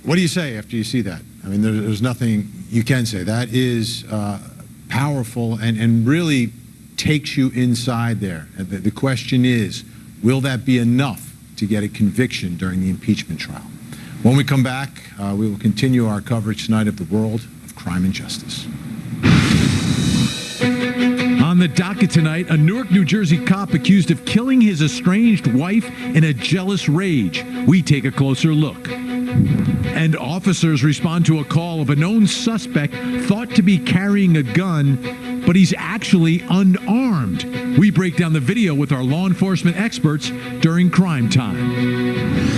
What do you say after you see that? I mean, there's nothing you can say. That is powerful and really takes you inside there. The question is, will that be enough to get a conviction during the impeachment trial? When we come back, we will continue our coverage tonight of the world of crime and justice. On the docket tonight, a Newark, New Jersey cop accused of killing his estranged wife in a jealous rage. We take a closer look. And officers respond to a call of a known suspect thought to be carrying a gun, but he's actually unarmed. We break down the video with our law enforcement experts during Crime Time.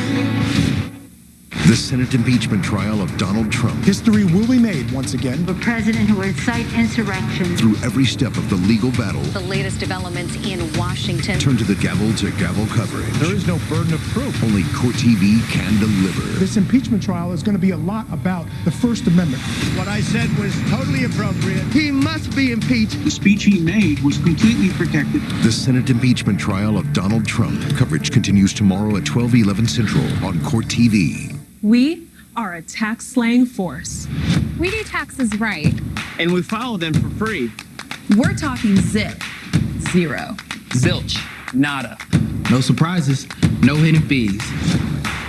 The Senate impeachment trial of Donald Trump. History will be made once again. A president who would incite insurrection. Through every step of the legal battle. The latest developments in Washington. Turn to the gavel coverage. There is no burden of proof. Only Court TV can deliver. This impeachment trial is going to be a lot about the First Amendment. What I said was totally appropriate. He must be impeached. The speech he made was completely protected. The Senate impeachment trial of Donald Trump. Coverage continues tomorrow at 12/11 Central on Court TV. We are a tax slaying force. We do taxes right. And we file them for free. We're talking zip, zero. Zilch, nada. No surprises, no hidden fees.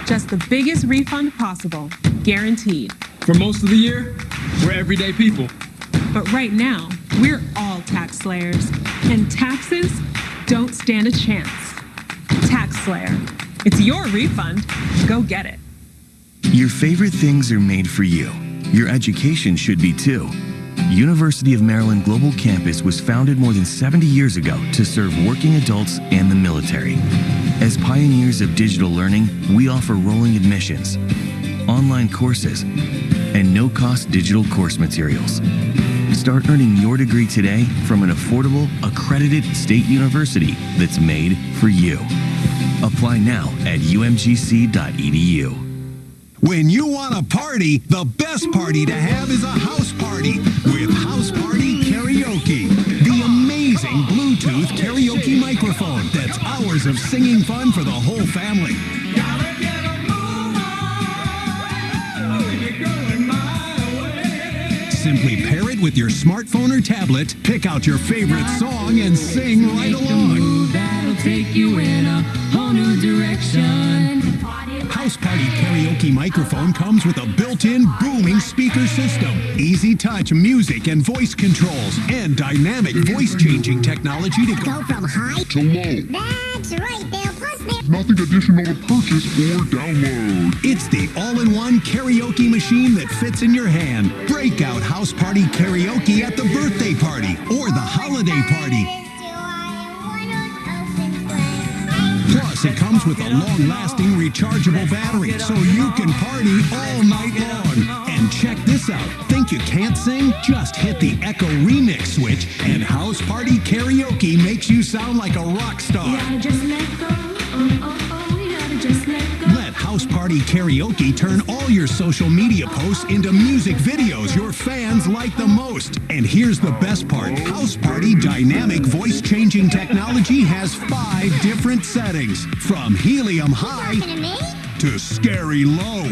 Just the biggest refund possible, guaranteed. For most of the year, we're everyday people. But right now, we're all tax slayers, and taxes don't stand a chance. Tax Slayer. It's your refund. Go get it. Your favorite things are made for you. Your education should be too. University of Maryland Global Campus was founded more than 70 years ago to serve working adults and the military. As pioneers of digital learning, we offer rolling admissions, online courses, and no-cost digital course materials. Start earning your degree today from an affordable, accredited state university that's made for you. Apply now at umgc.edu. When you want a party, the best party to have is a house party with House Party Karaoke. The amazing Bluetooth karaoke microphone that's hours of singing fun for the whole family. Simply pair it with your smartphone or tablet, pick out your favorite song, and sing right along. That'll take you in a whole new direction. House Party Karaoke microphone comes with a built-in booming speaker system, easy touch music and voice controls, and dynamic voice-changing technology to go from high to low. That's right, Bill. Plus, Nothing additional to purchase or download. It's the all-in-one karaoke machine that fits in your hand. Break out House Party Karaoke at the birthday party or the holiday party. Plus, it comes with a long-lasting rechargeable battery, so you can party all night long. And check this out. Think you can't sing? Just hit the Echo Remix switch, and House Party Karaoke makes you sound like a rock star. Let House Party Karaoke turn all your social media posts into music videos your fans like the most. And here's the best part. House Party dynamic voice-changing technology has 5 different settings, from helium high to scary low.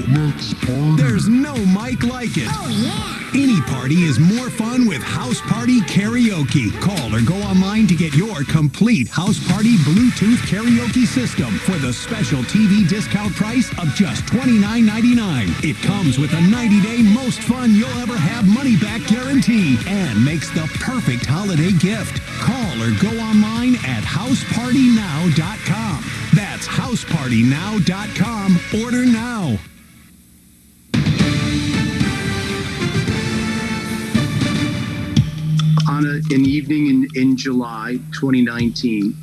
There's no mic like it. Oh, yeah. Any party is more fun with House Party Karaoke. Call or go online to get your complete House Party Bluetooth karaoke system for the special TV discount price of just $29.99. It comes with a 90-day most fun you'll ever have money-back guarantee and makes the perfect holiday gift. Call or go online at housepartynow.com. That's housepartynow.com. Order now. On an evening in July 2019,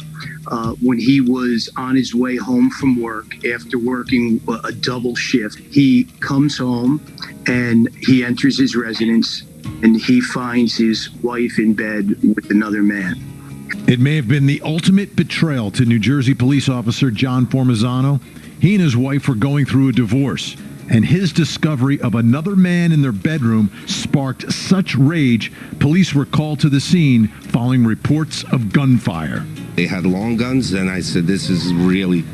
when he was on his way home from work after working a double shift, he comes home and he enters his residence and he finds his wife in bed with another man. It may have been the ultimate betrayal to New Jersey police officer John Formazano. He and his wife were going through a divorce, and his discovery of another man in their bedroom sparked such rage, police were called to the scene following reports of gunfire. They had long guns, and I said, this is really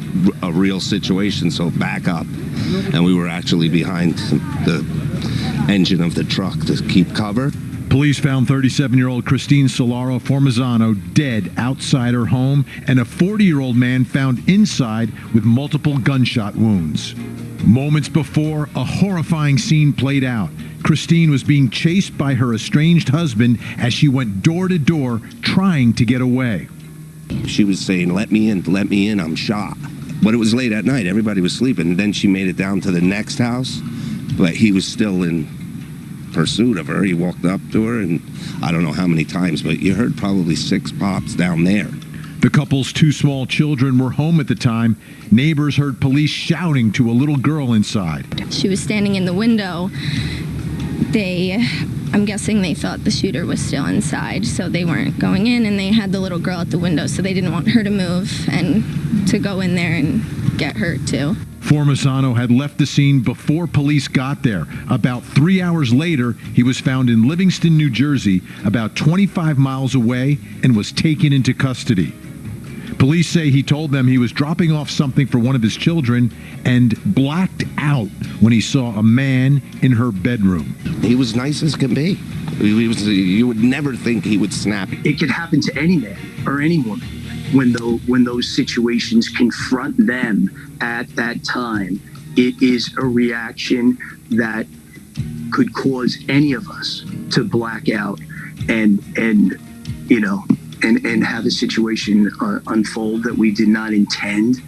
a real situation, so back up. And we were actually behind the engine of the truck to keep cover. Police found 37-year-old Christine Solaro Formazano dead outside her home and a 40-year-old man found inside with multiple gunshot wounds. Moments before, a horrifying scene played out. Christine was being chased by her estranged husband as she went door to door trying to get away. She was saying, let me in, I'm shot. But it was late at night, everybody was sleeping. And then she made it down to the next house, but he was still in pursuit of her. He walked up to her, and I don't know how many times, but you heard probably 6 pops down there. The couple's 2 small children were home at the time. Neighbors heard police shouting to a little girl inside. She was standing in the window. I'm guessing they thought the shooter was still inside, so they weren't going in, and they had the little girl at the window, so they didn't want her to move and to go in there and get hurt too. Formazano had left the scene before police got there. About 3 hours later, he was found in Livingston, New Jersey, about 25 miles away, and was taken into custody. Police say he told them he was dropping off something for one of his children and blacked out when he saw a man in her bedroom. He was nice as can be. You would never think he would snap. It could happen to any man or any woman when those situations confront them at that time. It is a reaction that could cause any of us to black out and have a situation unfold that we did not intend.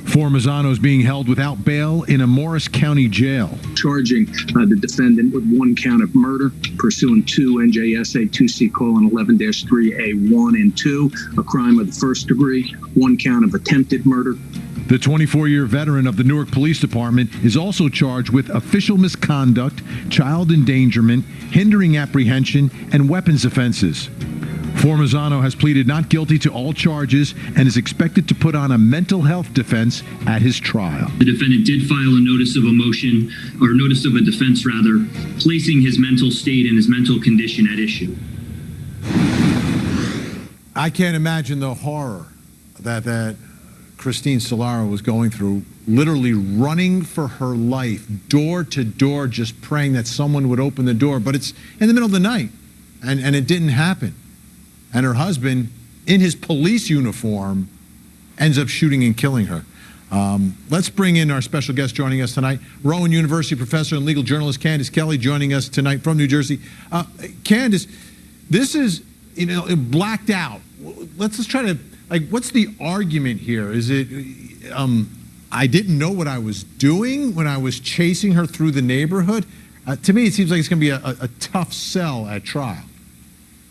Formazano is being held without bail in a Morris County jail. Charging the defendant with 1 count of murder pursuant to NJSA 2C:11-3A1 and 2, a crime of the first degree, 1 count of attempted murder. The 24-year veteran of the Newark Police Department is also charged with official misconduct, child endangerment, hindering apprehension, and weapons offenses. Formazano has pleaded not guilty to all charges and is expected to put on a mental health defense at his trial. The defendant did file a notice of a motion, or notice of a defense rather, placing his mental state and his mental condition at issue. I can't imagine the horror that Christine Solaro was going through, literally running for her life, door to door, just praying that someone would open the door. But it's in the middle of the night, and it didn't happen. And her husband, in his police uniform, ends up shooting and killing her. Let's bring in our special guest joining us tonight, Rowan University professor and legal journalist Candace Kelly, joining us tonight from New Jersey. Candace, this is, blacked out. Let's try to, what's the argument here? Is it, I didn't know what I was doing when I was chasing her through the neighborhood? To me, it seems like it's going to be a tough sell at trial.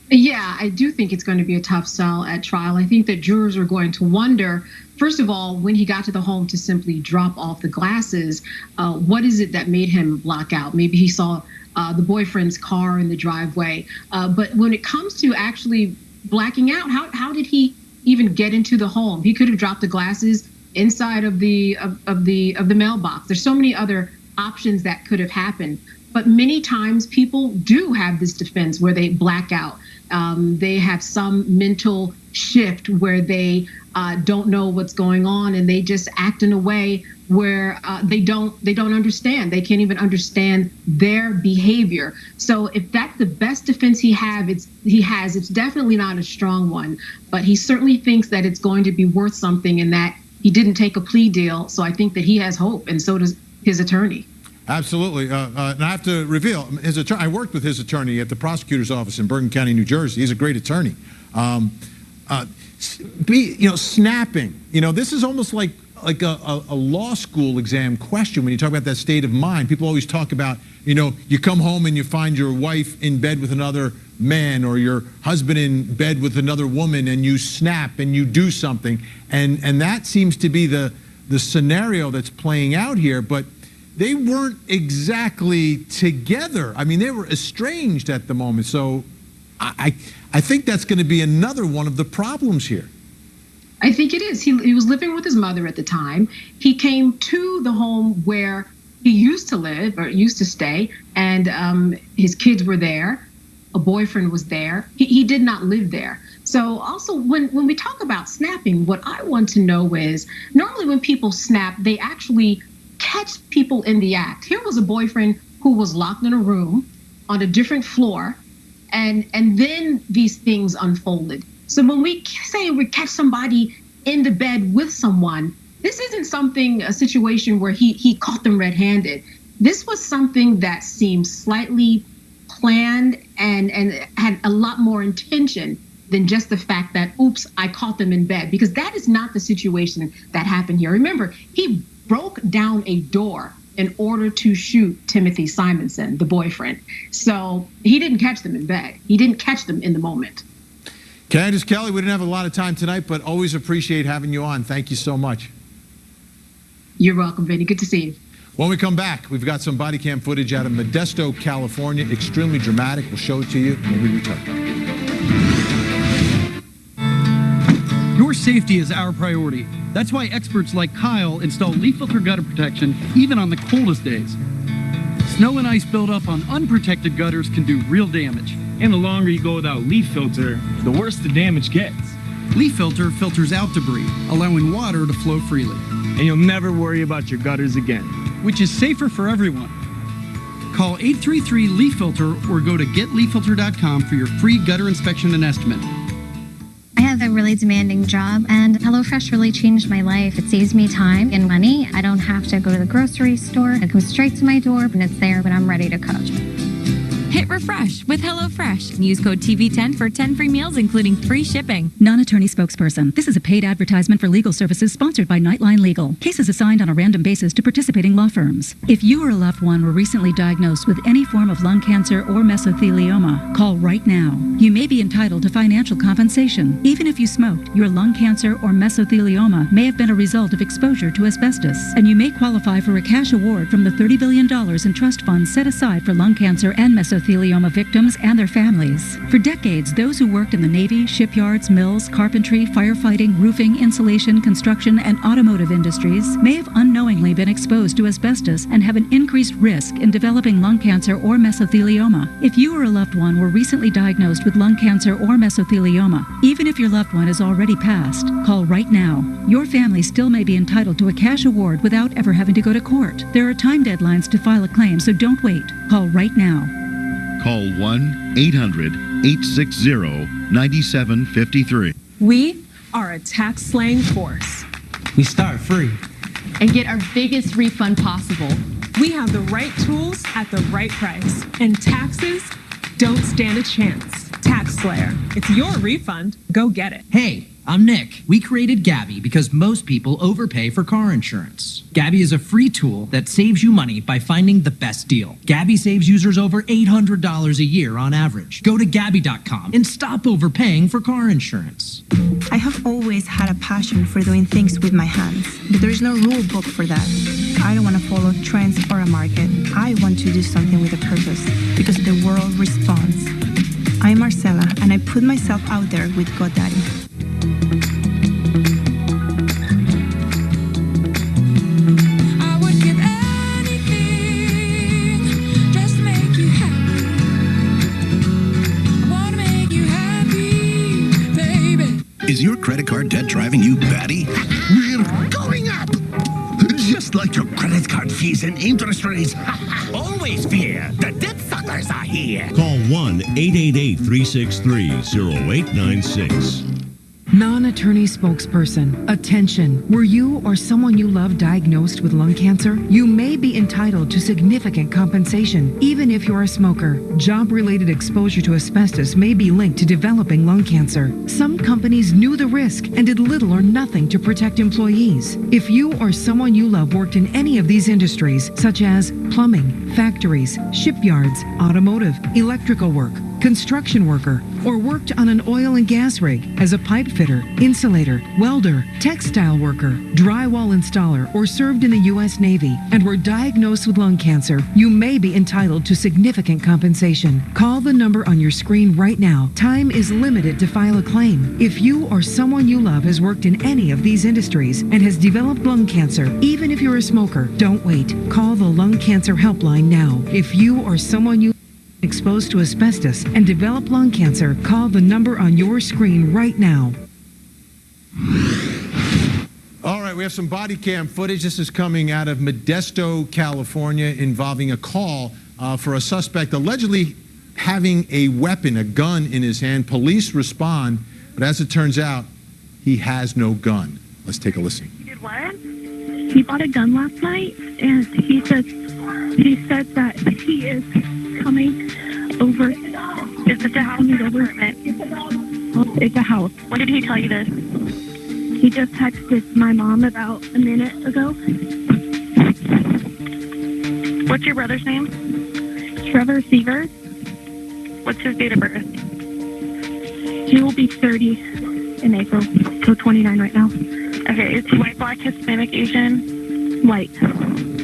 Yeah, I do think it's going to be a tough sell at trial. I think that jurors are going to wonder, first of all, when he got to the home to simply drop off the glasses, what is it that made him black out? Maybe he saw the boyfriend's car in the driveway. But when it comes to actually blacking out, how did he even get into the home? He could have dropped the glasses inside of the mailbox. There's so many other options that could have happened. But many times people do have this defense where they black out. They have some mental shift where they don't know what's going on, and they just act in a way where they don't understand. They can't even understand their behavior. So if that's the best defense he has, it's definitely not a strong one. But he certainly thinks that it's going to be worth something, and that he didn't take a plea deal. So I think that he has hope, and so does his attorney. Absolutely. And I have to reveal, his attorney, I worked with his attorney at the prosecutor's office in Bergen County, New Jersey. He's a great attorney. Snapping. This is almost like a law school exam question when you talk about that state of mind. People always talk about, you come home and you find your wife in bed with another man or your husband in bed with another woman, and you snap and you do something. And that seems to be the scenario that's playing out here. But they weren't exactly together. I mean, they were estranged at the moment. So I think that's going to be another one of the problems here. I think it is. He was living with his mother at the time. He came to the home where he used to live or used to stay, and his kids were there. a boyfriend was there. He did not live there. So also when we talk about snapping, what I want to know is normally when people snap, they actually catch people in the act. Here was a boyfriend who was locked in a room on a different floor, and then these things unfolded. So when we say we catch somebody in the bed with someone, this isn't a situation where he caught them red-handed. This was something that seemed slightly planned and had a lot more intention than just the fact that, oops, I caught them in bed, because that is not the situation that happened here. Remember, he broke down a door in order to shoot Timothy Simonson, the boyfriend. So he didn't catch them in bed. He didn't catch them in the moment. Candace Kelly, we didn't have a lot of time tonight, but always appreciate having you on. Thank you so much. You're welcome, Vinny. Good to see you. When we come back, we've got some body cam footage out of Modesto, California. Extremely dramatic. We'll show it to you when we return. Your safety is our priority. That's why experts like Kyle install leaf filter gutter protection even on the coldest days. Snow and ice buildup on unprotected gutters can do real damage. And the longer you go without leaf filter, the worse the damage gets. Leaf filter filters out debris, allowing water to flow freely. And you'll never worry about your gutters again. Which is safer for everyone. Call 833-LEAF-FILTER or go to getleaffilter.com for your free gutter inspection and estimate. I have a really demanding job, and HelloFresh really changed my life. It saves me time and money. I don't have to go to the grocery store. It comes straight to my door, and it's there when I'm ready to cook. Hit refresh with HelloFresh. Use code TV10 for 10 free meals, including free shipping. Non-attorney spokesperson. This is a paid advertisement for legal services sponsored by Nightline Legal. Cases assigned on a random basis to participating law firms. If you or a loved one were recently diagnosed with any form of lung cancer or mesothelioma, call right now. You may be entitled to financial compensation. Even if you smoked, your lung cancer or mesothelioma may have been a result of exposure to asbestos, and you may qualify for a cash award from the $30 billion in trust funds set aside for lung cancer and mesothelioma victims and their families. For decades, those who worked in the Navy, shipyards, mills, carpentry, firefighting, roofing, insulation, construction, and automotive industries may have unknowingly been exposed to asbestos and have an increased risk in developing lung cancer or mesothelioma. If you or a loved one were recently diagnosed with lung cancer or mesothelioma, even if your loved one has already passed, call right now. Your family still may be entitled to a cash award without ever having to go to court. There are time deadlines to file a claim, so don't wait. Call right now. Call 1-800-860-9753. We are a tax slaying force. We start free and get our biggest refund possible. We have the right tools at the right price, and taxes don't stand a chance. Tax Slayer, it's your refund. Go get it. Hey, I'm Nick. We created Gabby because most people overpay for car insurance. Gabby is a free tool that saves you money by finding the best deal. Gabby saves users over $800 a year on average. Go to Gabby.com and stop overpaying for car insurance. I have always had a passion for doing things with my hands, but there is no rule book for that. I don't want to follow trends or a market. I want to do something with a purpose because the world responds. I'm Marcella, and I put myself out there with GoDaddy. I would give anything just to make you happy. I want to make you happy, baby. Is your credit card debt driving you batty? We're going up! Just like your credit card fees and interest rates. Always fear, the debt suckers are here. Call 1-888-363-0896. Non-attorney spokesperson. Attention. Were you or someone you love diagnosed with lung cancer? You may be entitled to significant compensation, even if you're a smoker. Job-related exposure to asbestos may be linked to developing lung cancer. Some companies knew the risk and did little or nothing to protect employees. If you or someone you love worked in any of these industries, such as plumbing, factories, shipyards, automotive, electrical work, construction worker, or worked on an oil and gas rig as a pipe fitter, insulator, welder, textile worker, drywall installer, or served in the U.S. Navy and were diagnosed with lung cancer, you may be entitled to significant compensation. Call the number on your screen right now. Time is limited to file a claim. If you or someone you love has worked in any of these industries and has developed lung cancer, even if you're a smoker, don't wait. Call the Lung Cancer Helpline now. If you or someone you exposed to asbestos and develop lung cancer, call the number on your screen right now. All right, we have some body cam footage. This is coming out of Modesto, California, involving a call for a suspect allegedly having a weapon, a gun in his hand. Police respond, but as it turns out, he has no gun. Let's take a listen. He did what? He bought a gun last night, and he said that he is coming over. Is it the house? He's over it. It's a house. When did he tell you this? He just texted my mom about a minute ago. What's your brother's name? Trevor Seaver. What's his date of birth? He will be 30 in April, so 29 right now. Okay, is he white, black, Hispanic, Asian? White.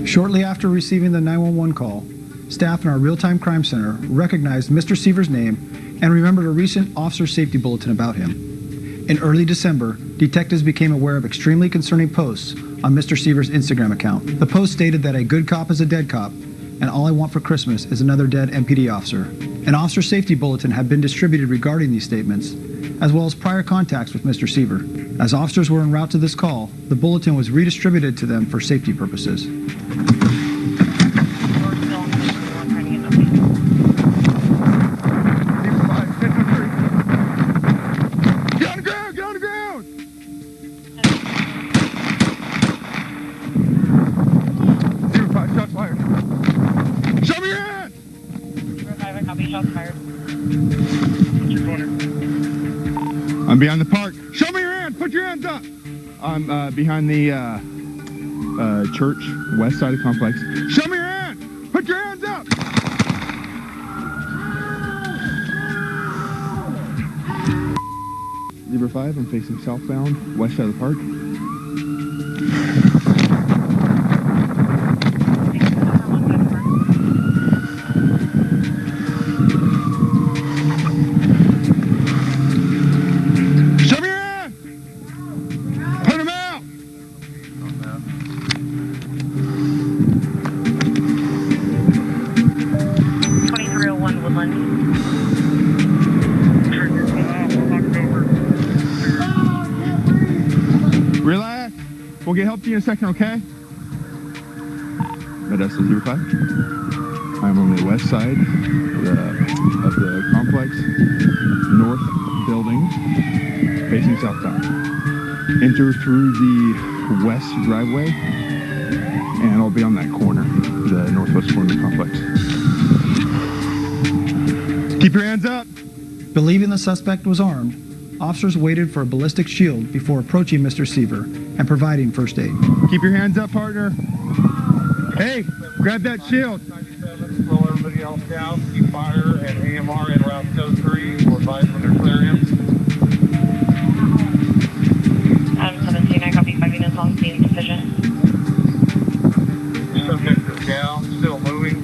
Shortly after receiving the 911 call, staff in our real-time crime center recognized Mr. Seaver's name and remembered a recent officer safety bulletin about him. In early December, detectives became aware of extremely concerning posts on Mr. Seaver's Instagram account. The post stated that a good cop is a dead cop, and all I want for Christmas is another dead MPD officer. An officer safety bulletin had been distributed regarding these statements, as well as prior contacts with Mr. Seaver. As officers were en route to this call, the bulletin was redistributed to them for safety purposes. I'm behind the park. Show me your hands. Put your hands up. I'm behind the church, west side of the complex. Show me your hands. Put your hands up. Zebra 5, I'm facing southbound, west side of the park. Relax. We'll get help to you in a second, okay? Modesto 05. I'm on the west side of the complex, north building, facing southbound. Enter through the west driveway, and I'll be on that corner, the northwest corner of the complex. Keep your hands up. Believing the suspect was armed, officers waited for a ballistic shield before approaching Mr. Seaver and providing first aid. Keep your hands up, partner. Hey, grab that shield. Slow everybody else down. Keep fire and AMR in route code 3. We'll advise when they're clearing. Adam 17, I copy 5 units on scene sufficient. Subject is down, still moving.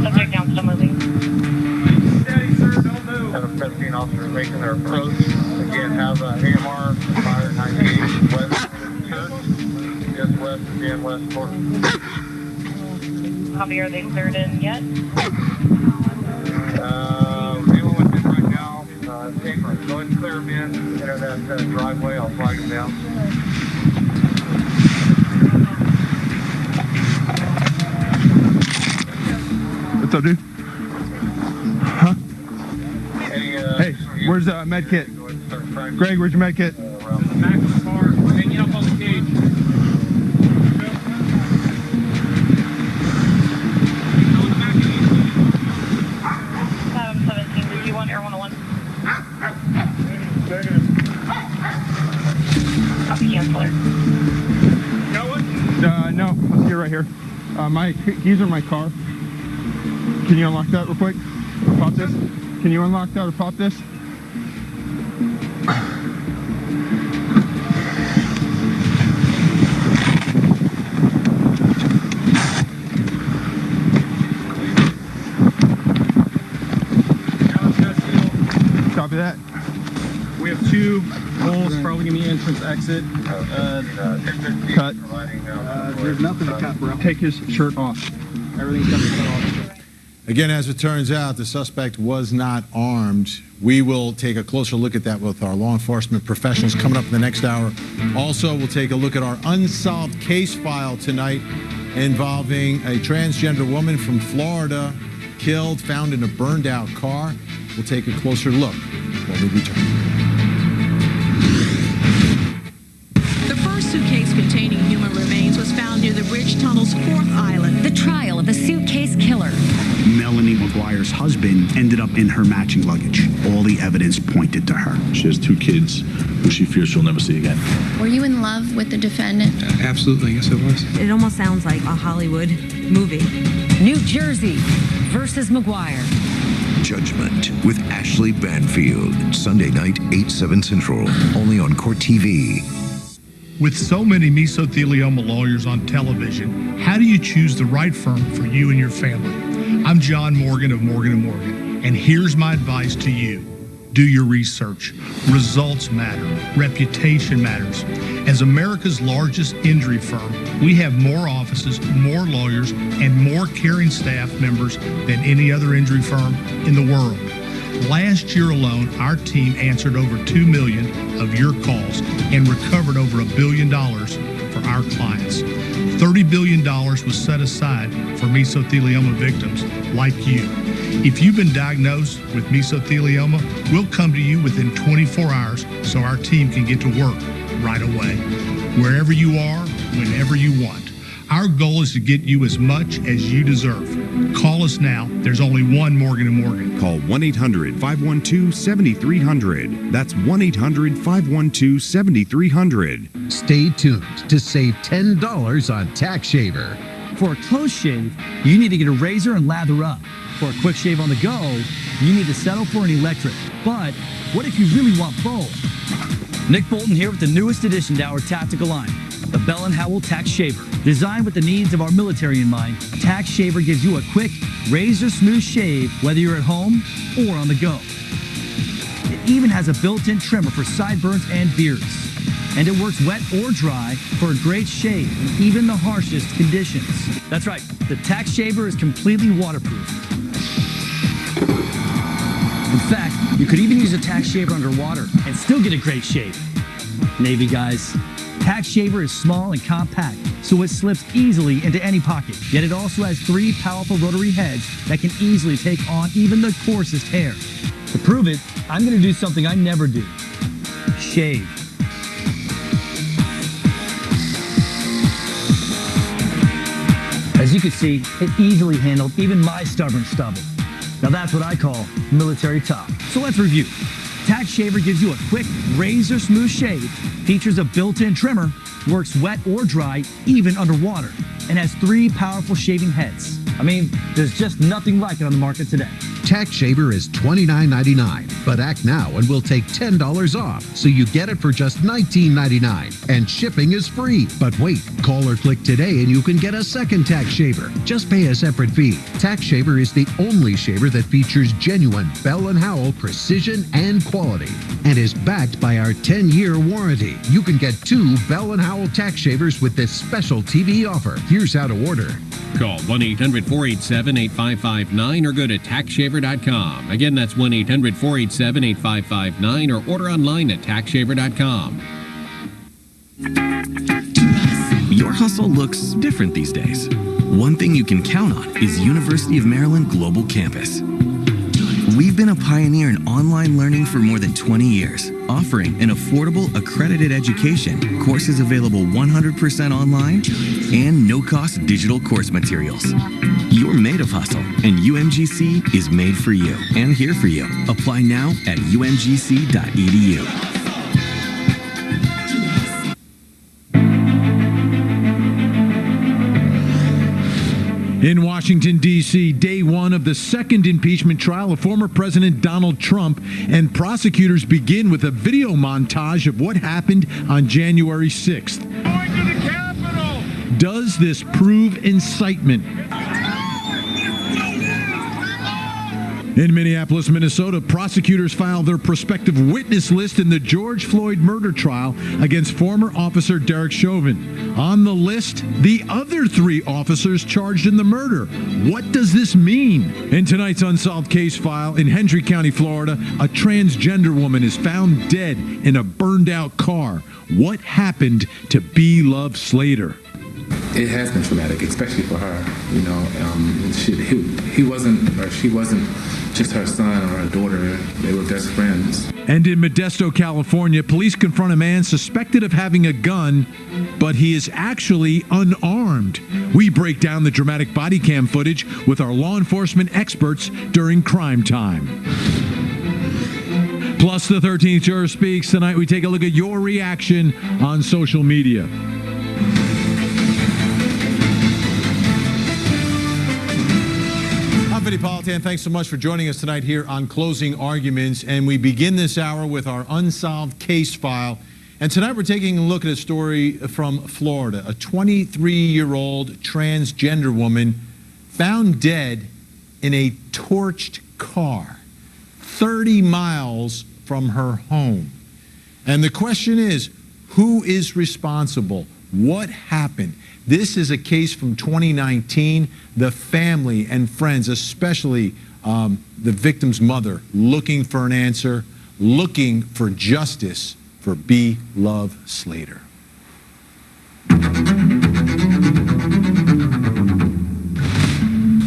Subject down, still moving. Steady, sir, don't move. Adam 17 officers making their approach. Again, have AMR, fire 98 west church. Just west of the west court. Copy, are they cleared in yet? Dealing with it right now. Paper. Go ahead and clear them in. Enter that driveway. I'll flag them down. What's up, dude? Huh? Hey, where's the med kit? Greg, where's your med kit? Back of the car. Hanging up on the cage. Adam 17, did you want Air 101? Copy, canceller. No, let's get right here. My keys are in my car. Can you unlock that real quick? Or pop this? Can you unlock that or pop this? Copy that. We have 2 holes probably in the entrance exit. Cut. There's nothing to cut, bro. Take his shirt off. Everything's got to be done. Again, as it turns out, the suspect was not armed. We will take a closer look at that with our law enforcement professionals coming up in the next hour. Also, we'll take a look at our unsolved case file tonight involving a transgender woman from Florida killed, found in a burned out car. We'll take a closer look when we return. The first suitcase containing human remains was found near the bridge tunnel's 4th island. The trial of the suitcase killer. Melanie McGuire's husband ended up in her matching luggage. All the evidence pointed to her. She has 2 kids who she fears she'll never see again. Were you in love with the defendant? Absolutely, yes I was. It almost sounds like a Hollywood movie. New Jersey versus McGuire. Judgment with Ashley Banfield. Sunday night, 8/7 Central. Only on Court TV. With so many mesothelioma lawyers on television, how do you choose the right firm for you and your family? I'm John Morgan of Morgan & Morgan, and here's my advice to you. Do your research. Results matter. Reputation matters. As America's largest injury firm, we have more offices, more lawyers, and more caring staff members than any other injury firm in the world. Last year alone, our team answered over 2 million of your calls and recovered over $1 billion for our clients. $30 billion was set aside for mesothelioma victims like you. If you've been diagnosed with mesothelioma, we'll come to you within 24 hours so our team can get to work right away. Wherever you are, whenever you want. Our goal is to get you as much as you deserve. Call us now. There's only one Morgan & Morgan. Call 1-800-512-7300. That's 1-800-512-7300. Stay tuned to save $10 on Tax Shaver. For a close shave, you need to get a razor and lather up. For a quick shave on the go, you need to settle for an electric. But what if you really want both? Nick Bolton here with the newest addition to our tactical line, the Bell & Howell Tax Shaver. Designed with the needs of our military in mind, Tax Shaver gives you a quick, razor-smooth shave whether you're at home or on the go. It even has a built-in trimmer for sideburns and beards. And it works wet or dry for a great shave in even the harshest conditions. That's right, the Tax Shaver is completely waterproof. In fact, you could even use a Tax Shaver underwater and still get a great shave. Navy guys, Tax Shaver is small and compact, so it slips easily into any pocket. Yet it also has 3 powerful rotary heads that can easily take on even the coarsest hair. To prove it, I'm going to do something I never do. Shave. As you can see, it easily handled even my stubborn stubble. Now that's what I call military top. So let's review. Tax Shaver gives you a quick, razor-smooth shave, features a built-in trimmer, works wet or dry, even underwater, and has 3 powerful shaving heads. I mean, there's just nothing like it on the market today. Tax Shaver is $29.99, but act now and we'll take $10 off, so you get it for just $19.99, and shipping is free. But wait, call or click today and you can get a second Tax Shaver. Just pay a separate fee. Tax Shaver is the only shaver that features genuine Bell & Howell precision and quality, and is backed by our 10-year warranty. You can get 2 Bell & Howell Tax Shavers with this special TV offer. Here's how to order. Call 1-800-487-8559 or go to taxshaver.com. Again, that's 1-800-487-8559 or order online at taxshaver.com. Your hustle looks different these days. One thing you can count on is University of Maryland Global Campus. We've been a pioneer in online learning for more than 20 years, offering an affordable, accredited education, courses available 100% online, and no-cost digital course materials. You're made of hustle, and UMGC is made for you and here for you. Apply now at umgc.edu. In Washington, D.C., day 1 of the second impeachment trial of former President Donald Trump, and prosecutors begin with a video montage of what happened on January 6th. Going to the Capitol! Does this prove incitement? In Minneapolis, Minnesota, prosecutors filed their prospective witness list in the George Floyd murder trial against former officer Derek Chauvin. On the list, the other 3 officers charged in the murder. What does this mean? In tonight's unsolved case file, in Hendry County, Florida, a transgender woman is found dead in a burned-out car. What happened to B. Love Slater? It has been traumatic, especially for her. You know, he wasn't, or she wasn't just her son or her daughter. They were best friends. And in Modesto, California, police confront a man suspected of having a gun, but he is actually unarmed. We break down the dramatic body cam footage with our law enforcement experts during Crime Time. Plus, the 13th Juror Speaks. Tonight, we take a look at your reaction on social media. I'm Vinny Politan. Thanks so much for joining us tonight here on Closing Arguments. And we begin this hour with our unsolved case file. And tonight we're taking a look at a story from Florida. A 23-year-old transgender woman found dead in a torched car 30 miles from her home. And the question is, who is responsible? What happened? This is a case from 2019. The family and friends, especially the victim's mother, looking for an answer, looking for justice for B. Love Slater. A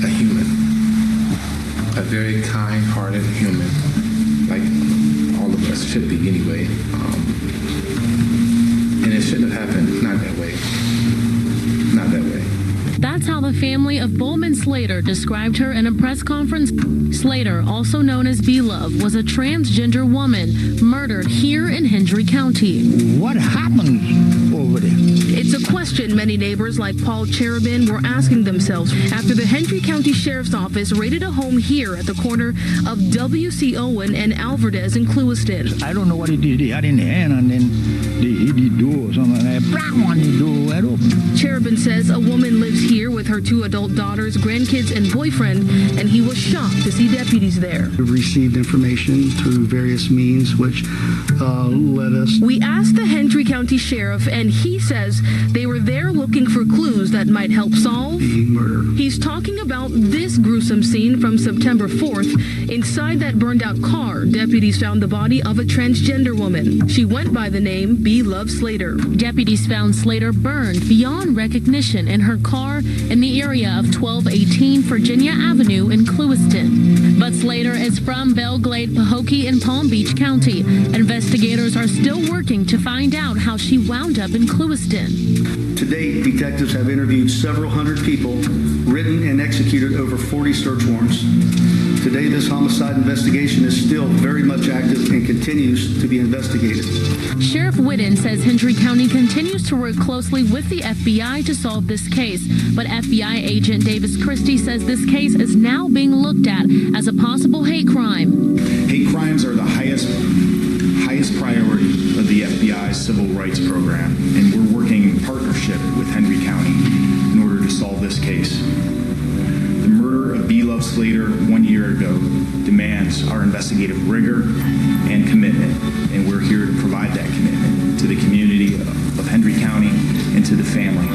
human. A very kind-hearted human. Like all of us should be anyway. And it shouldn't have happened. Not that way. Not that way. That's how the family of Bowman Slater described her in a press conference. Slater, also known as B-Love, was a transgender woman murdered here in Hendry County. What happened over there? It's a question many neighbors like Paul Cherubin were asking themselves after the Hendry County Sheriff's Office raided a home here at the corner of W.C. Owen and Alvarez in Clewiston. I don't know what he did. He had in the hand and then he did do something like that. He do wide open. Cherubin says a woman lives here with her 2 adult daughters, grandkids, and boyfriend, and he was shocked to see deputies there. We've received information through various means which led us. We asked the Hendry County Sheriff, and he says they were there looking for clues that might help solve the murder. He's talking about this gruesome scene from September 4th. Inside that burned out car, deputies found the body of a transgender woman. She went by the name B. Love Slater. Deputies found Slater burned beyond recognition in her car in the area of 1218 Virginia Avenue in Clewiston. But Slater is from Belglade, Pahokee, in Palm Beach County. Investigators are still working to find out how she wound up in Clewiston. To date, detectives have interviewed several hundred people, written and executed over 40 search warrants. Today, this homicide investigation is still very much active and continues to be investigated. Sheriff Whitten says Hendry County continues to work closely with the FBI to solve this case. But FBI agent Davis Christie says this case is now being looked at as a possible hate crime. Hate crimes are the highest priority of the FBI's civil rights program, and we're working in partnership with Hendry County in order to solve this case. The murder of B. Love Slater 1 year ago demands our investigative rigor and commitment, and we're here to provide that commitment to the community of Hendry County and to the family.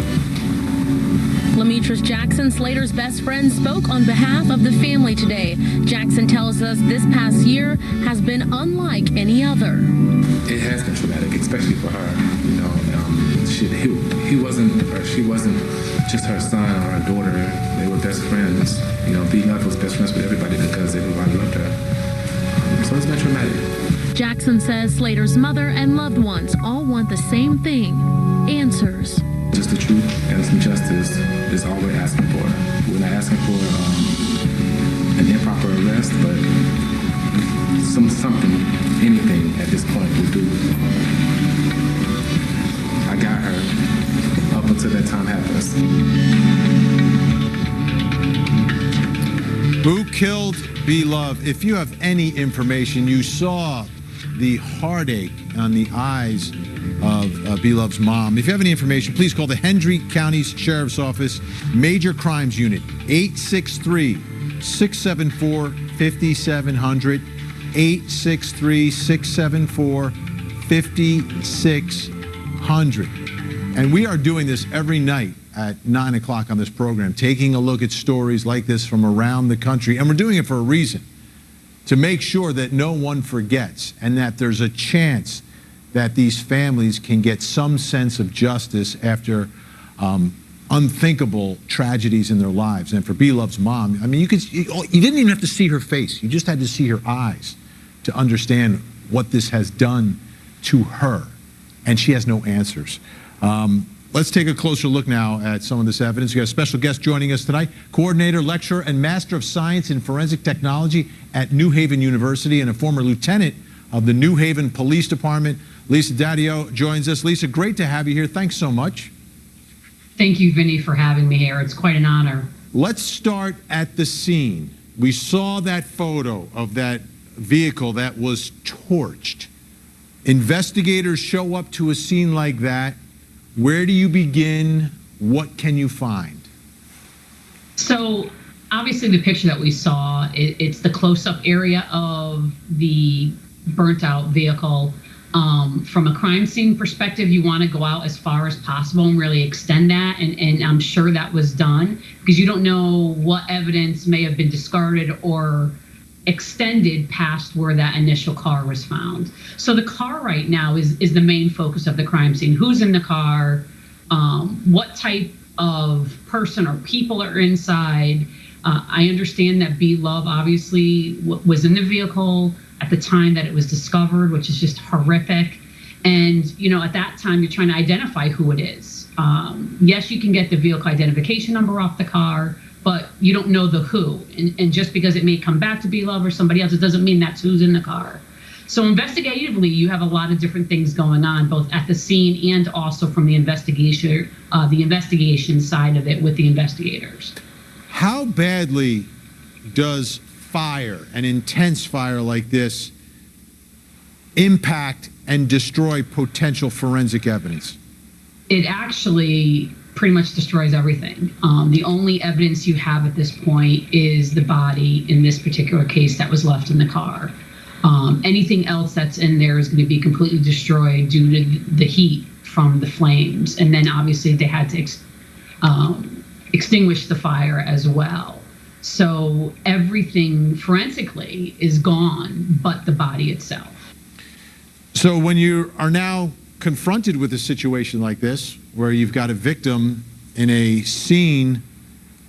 Lametris Jackson, Slater's best friend, spoke on behalf of the family today. Jackson tells us this past year has been unlike any other. It has been traumatic, especially for her. You know, he wasn't, or she wasn't just her son or her daughter. They were best friends. You know, B. Love was best friends with everybody because everybody loved her. So it's been traumatic. Jackson says Slater's mother and loved ones all want the same thing: answers. Just the truth and some justice is all we're asking for. We're not asking for an improper arrest, but something, anything at this point will do. I got her up until that time happens. Who killed B. Love? If you have any information, you saw the heartache on the eyes of B. Love's mom. If you have any information, please call the Hendry County Sheriff's Office Major Crimes Unit, 863-674-5700. 863-674-5600. And we are doing this every night at 9 o'clock on this program, taking a look at stories like this from around the country. And we're doing it for a reason, to make sure that no one forgets and that there's a chance that these families can get some sense of justice after unthinkable tragedies in their lives. And for B-Love's mom, I mean, you didn't even have to see her face. You just had to see her eyes to understand what this has done to her. And she has no answers. Let's take a closer look now at some of this evidence. We got a special guest joining us tonight, coordinator, lecturer, and master of science in forensic technology at New Haven University and a former lieutenant of the New Haven Police Department. Lisa Daddio joins us. Lisa, great to have you here. Thanks so much. Thank you, Vinny, for having me here. It's quite an honor. Let's start at the scene. We saw that photo of that vehicle that was torched. Investigators show up to a scene like that. Where do you begin? What can you find? So obviously the picture that we saw, it's the close-up area of the burnt out vehicle. From a crime scene perspective, you want to go out as far as possible and really extend that. And I'm sure that was done because you don't know what evidence may have been discarded or extended past where that initial car was found. So the car right now is the main focus of the crime scene. Who's in the car? What type of person or people are inside? I understand that B-Love obviously was in the vehicle at the time that it was discovered, which is just horrific. And, you know, at that time, you're trying to identify who it is. Yes, you can get the vehicle identification number off the car, but you don't know the who. And just because it may come back to B-Love or somebody else, it doesn't mean that's who's in the car. So investigatively, you have a lot of different things going on, both at the scene and also from the investigation side of it with the investigators. How badly does fire, an intense fire like this, impact and destroy potential forensic evidence? It actually pretty much destroys everything. The only evidence you have at this point is the body in this particular case that was left in the car. Anything else that's in there is going to be completely destroyed due to the heat from the flames. And then obviously they had to extinguish the fire as well. So everything forensically is gone but the body itself. So when you are now confronted with a situation like this, where you've got a victim in a scene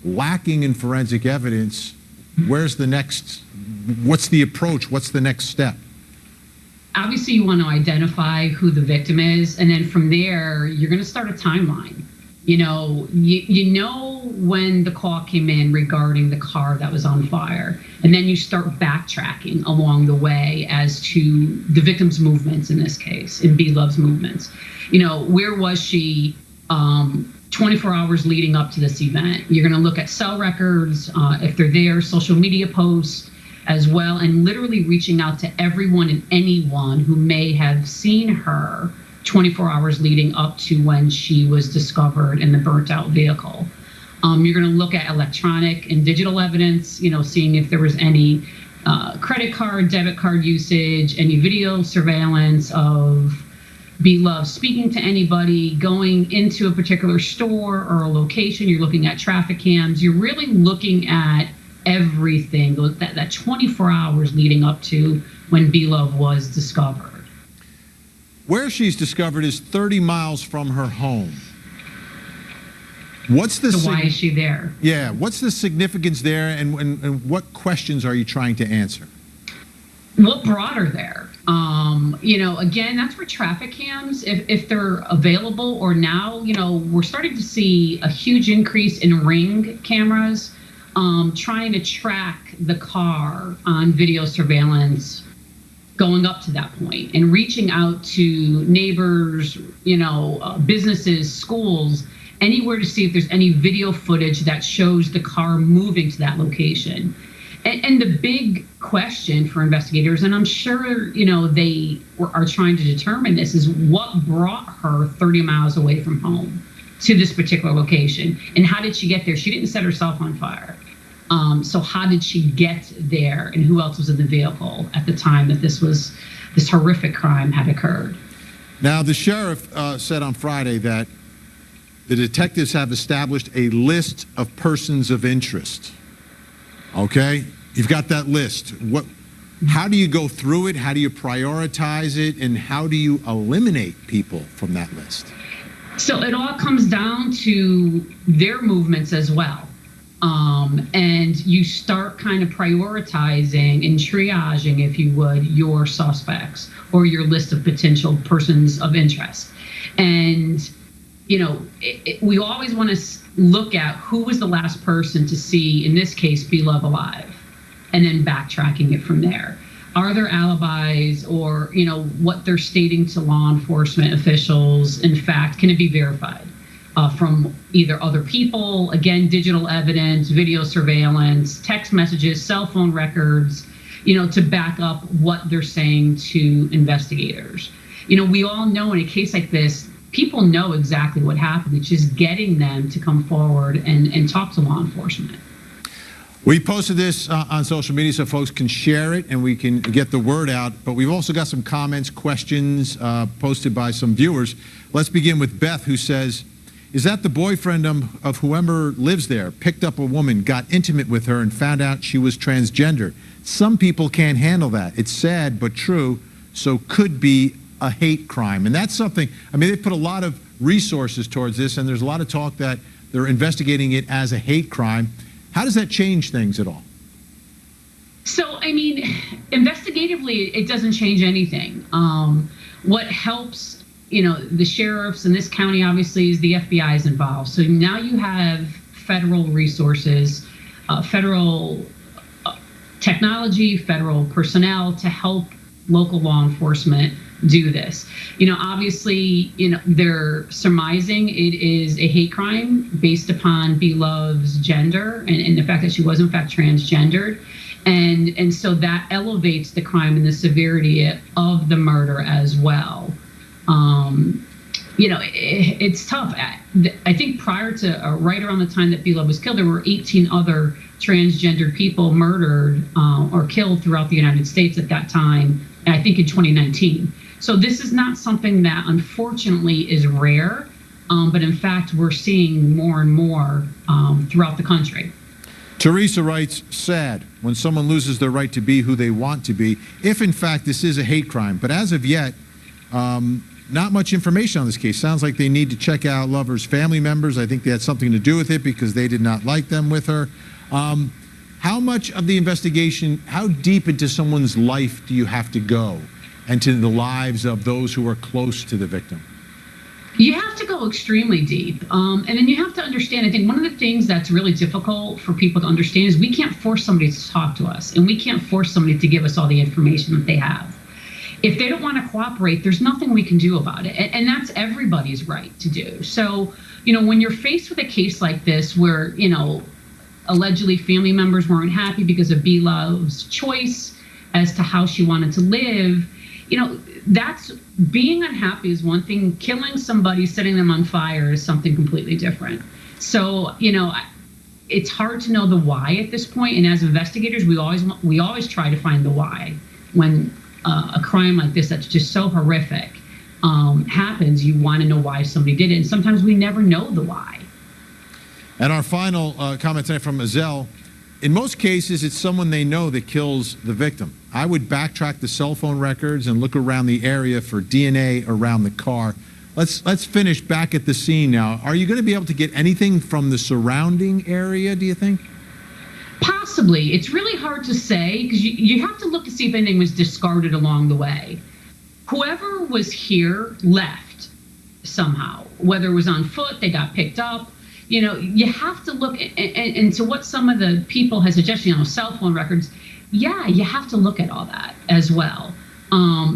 lacking in forensic evidence, what's the approach? What's the next step? Obviously, you want to identify who the victim is, and then from there, you're going to start a timeline. You know, you know when the call came in regarding the car that was on fire, and then you start backtracking along the way as to the victim's movements in this case, in B-Love's movements. You know, where was she 24 hours leading up to this event? You're going to look at cell records, if they're there, social media posts as well, and literally reaching out to everyone and anyone who may have seen her 24 hours leading up to when she was discovered in the burnt out vehicle. You're going to look at electronic and digital evidence, you know, seeing if there was any credit card, debit card usage, any video surveillance of B-Love speaking to anybody, going into a particular store or a location. You're looking at traffic cams. You're really looking at everything, that 24 hours leading up to when B-Love was discovered. Where she's discovered is 30 miles from her home. What's the So why is she there? Yeah, what's the significance there, and what questions are you trying to answer? What brought her there? You know, again, that's where traffic cams, if they're available, or now, you know, we're starting to see a huge increase in Ring cameras, trying to track the car on video surveillance going up to that point and reaching out to neighbors, you know, businesses, schools, anywhere to see if there's any video footage that shows the car moving to that location. And the big question for investigators, and I'm sure, you know, they are trying to determine this, is what brought her 30 miles away from home to this particular location, and how did she get there? She didn't set herself on fire. So how did she get there, and who else was in the vehicle at the time that this horrific crime had occurred? Now, the sheriff said on Friday that the detectives have established a list of persons of interest. Okay? You've got that list. How do you go through it? How do you prioritize it? And how do you eliminate people from that list? So it all comes down to their movements as well. And you start kind of prioritizing and triaging, if you would, your suspects or your list of potential persons of interest. And, you know, we always want to look at who was the last person to see, in this case, B. Love alive, and then backtracking it from there. Are there alibis, or, you know, what they're stating to law enforcement officials, in fact, can it be verified from either other people, again, digital evidence, video surveillance, text messages, cell phone records, you know, to back up what they're saying to investigators. You know, we all know in a case like this, people know exactly what happened. It's just getting them to come forward and talk to law enforcement. We posted this on social media so folks can share it and we can get the word out, but we've also got some comments, questions posted by some viewers. Let's begin with Beth, who says, is that the boyfriend of whoever lives there picked up a woman, got intimate with her, and found out she was transgender? Some people can't handle that. It's sad but true, so could be a hate crime. And that's something, I mean, they put a lot of resources towards this, and there's a lot of talk that they're investigating it as a hate crime. How does that change things at all? So, I mean, investigatively, it doesn't change anything. What helps, you know, the sheriffs in this county, obviously, is the FBI is involved. So now you have federal resources, federal technology, federal personnel to help local law enforcement do this. You know, obviously, you know, they're surmising it is a hate crime based upon B. Love's gender and the fact that she was in fact transgendered. And so that elevates the crime and the severity of the murder as well. You know, it's tough. I think prior to, right around the time that B. Love was killed, there were 18 other transgendered people murdered or killed throughout the United States at that time, I think in 2019. So this is not something that unfortunately is rare, but in fact, we're seeing more and more throughout the country. Teresa writes, sad when someone loses their right to be who they want to be, if in fact this is a hate crime. But as of yet, not much information on this case. Sounds like they need to check out Lover's family members. I think they had something to do with it because they did not like them with her. How much of the investigation, how deep into someone's life do you have to go, and to the lives of those who are close to the victim? You have to go extremely deep. And then you have to understand, I think one of the things that's really difficult for people to understand is we can't force somebody to talk to us, and we can't force somebody to give us all the information that they have. If they don't want to cooperate, there's nothing we can do about it. And that's everybody's right to do. So, you know, when you're faced with a case like this where, you know, allegedly family members weren't happy because of B. Love's choice as to how she wanted to live, you know, that's, being unhappy is one thing. Killing somebody, setting them on fire is something completely different. So, you know, it's hard to know the why at this point. And as investigators, we always try to find the why. When a crime like this that's just so horrific happens, you want to know why somebody did it. And sometimes we never know the why. And our final comment tonight from Azelle. In most cases, it's someone they know that kills the victim. I would backtrack the cell phone records and look around the area for DNA around the car. Let's finish back at the scene now. Are you going to be able to get anything from the surrounding area, do you think? Possibly. It's really hard to say because you have to look to see if anything was discarded along the way. Whoever was here left somehow, whether it was on foot, they got picked up. You know, you have to look into what some of the people have suggested, you know, cell phone records. Yeah, you have to look at all that as well.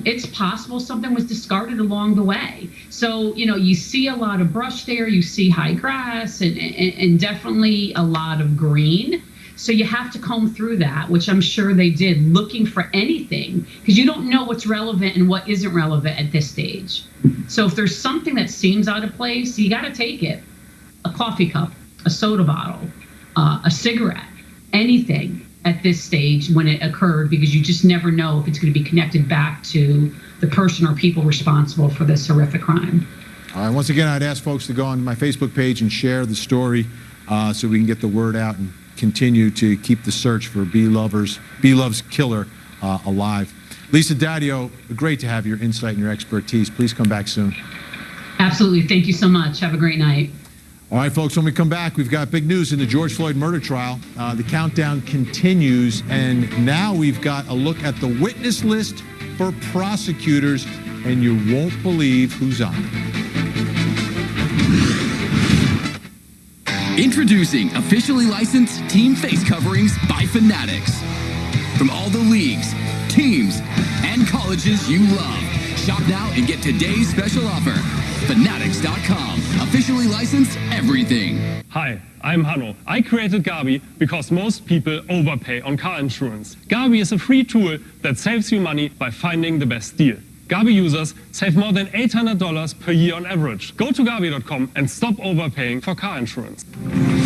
It's possible something was discarded along the way. So, you know, you see a lot of brush there, you see high grass and definitely a lot of green. So you have to comb through that, which I'm sure they did, looking for anything, because you don't know what's relevant and what isn't relevant at this stage. So if there's something that seems out of place, you got to take it. A coffee cup, a soda bottle, a cigarette, anything at this stage when it occurred, because you just never know if it's going to be connected back to the person or people responsible for this horrific crime. All right, once again, I'd ask folks to go on my Facebook page and share the story so we can get the word out and continue to keep the search for B-Love's killer alive. Lisa Daddio, great to have your insight and your expertise. Please come back soon. Absolutely. Thank you so much. Have a great night. All right, folks, when we come back, we've got big news in the George Floyd murder trial. The countdown continues, and now we've got a look at the witness list for prosecutors, and you won't believe who's on it. Introducing officially licensed team face coverings by Fanatics. From all the leagues, teams, and colleges you love. Shop now and get today's special offer. Fanatics.com. Officially licensed everything. Hi, I'm Hanno. I created Gabi because most people overpay on car insurance. Gabi is a free tool that saves you money by finding the best deal. Gabi users save more than $800 per year on average. Go to Gabi.com and stop overpaying for car insurance.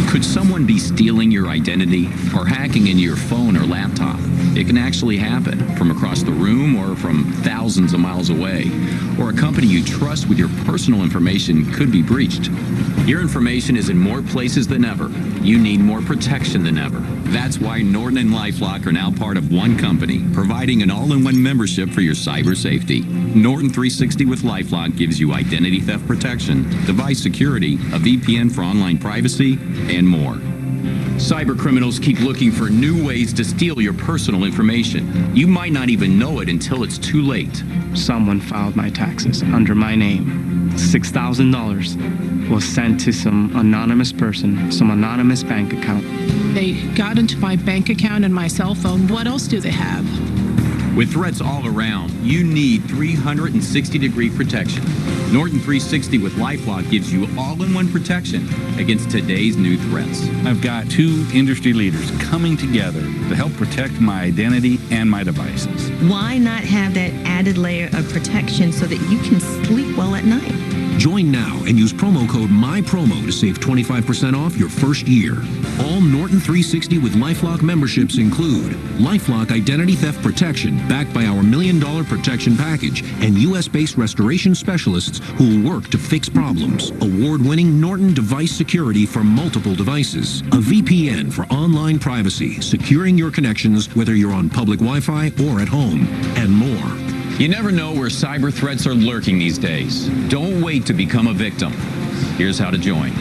Could someone be stealing your identity or hacking into your phone or laptop? It can actually happen from across the room or from thousands of miles away. Or a company you trust with your personal information could be breached. Your information is in more places than ever. You need more protection than ever. That's why Norton and LifeLock are now part of one company, providing an all-in-one membership for your cyber safety. Norton 360 with LifeLock gives you identity theft protection, device security, a VPN for online privacy, and more. Cyber criminals keep looking for new ways to steal your personal information. You might not even know it until it's too late. Someone filed my taxes under my name. $6,000 was sent to some anonymous person, some anonymous bank account. They got into my bank account and my cell phone. What else do they have? With threats all around, you need 360-degree protection. Norton 360 with LifeLock gives you all-in-one protection against today's new threats. I've got two industry leaders coming together to help protect my identity and my devices. Why not have that added layer of protection so that you can sleep well at night? Join now and use promo code MyPromo to save 25% off your first year. All Norton 360 with LifeLock memberships include LifeLock Identity Theft Protection, backed by our $1 million protection package, and U.S.-based restoration specialists who will work to fix problems. Award-winning Norton device security for multiple devices. A VPN for online privacy, securing your connections whether you're on public Wi-Fi or at home, and more. You never know where cyber threats are lurking these days. Don't wait to become a victim. Here's how to join.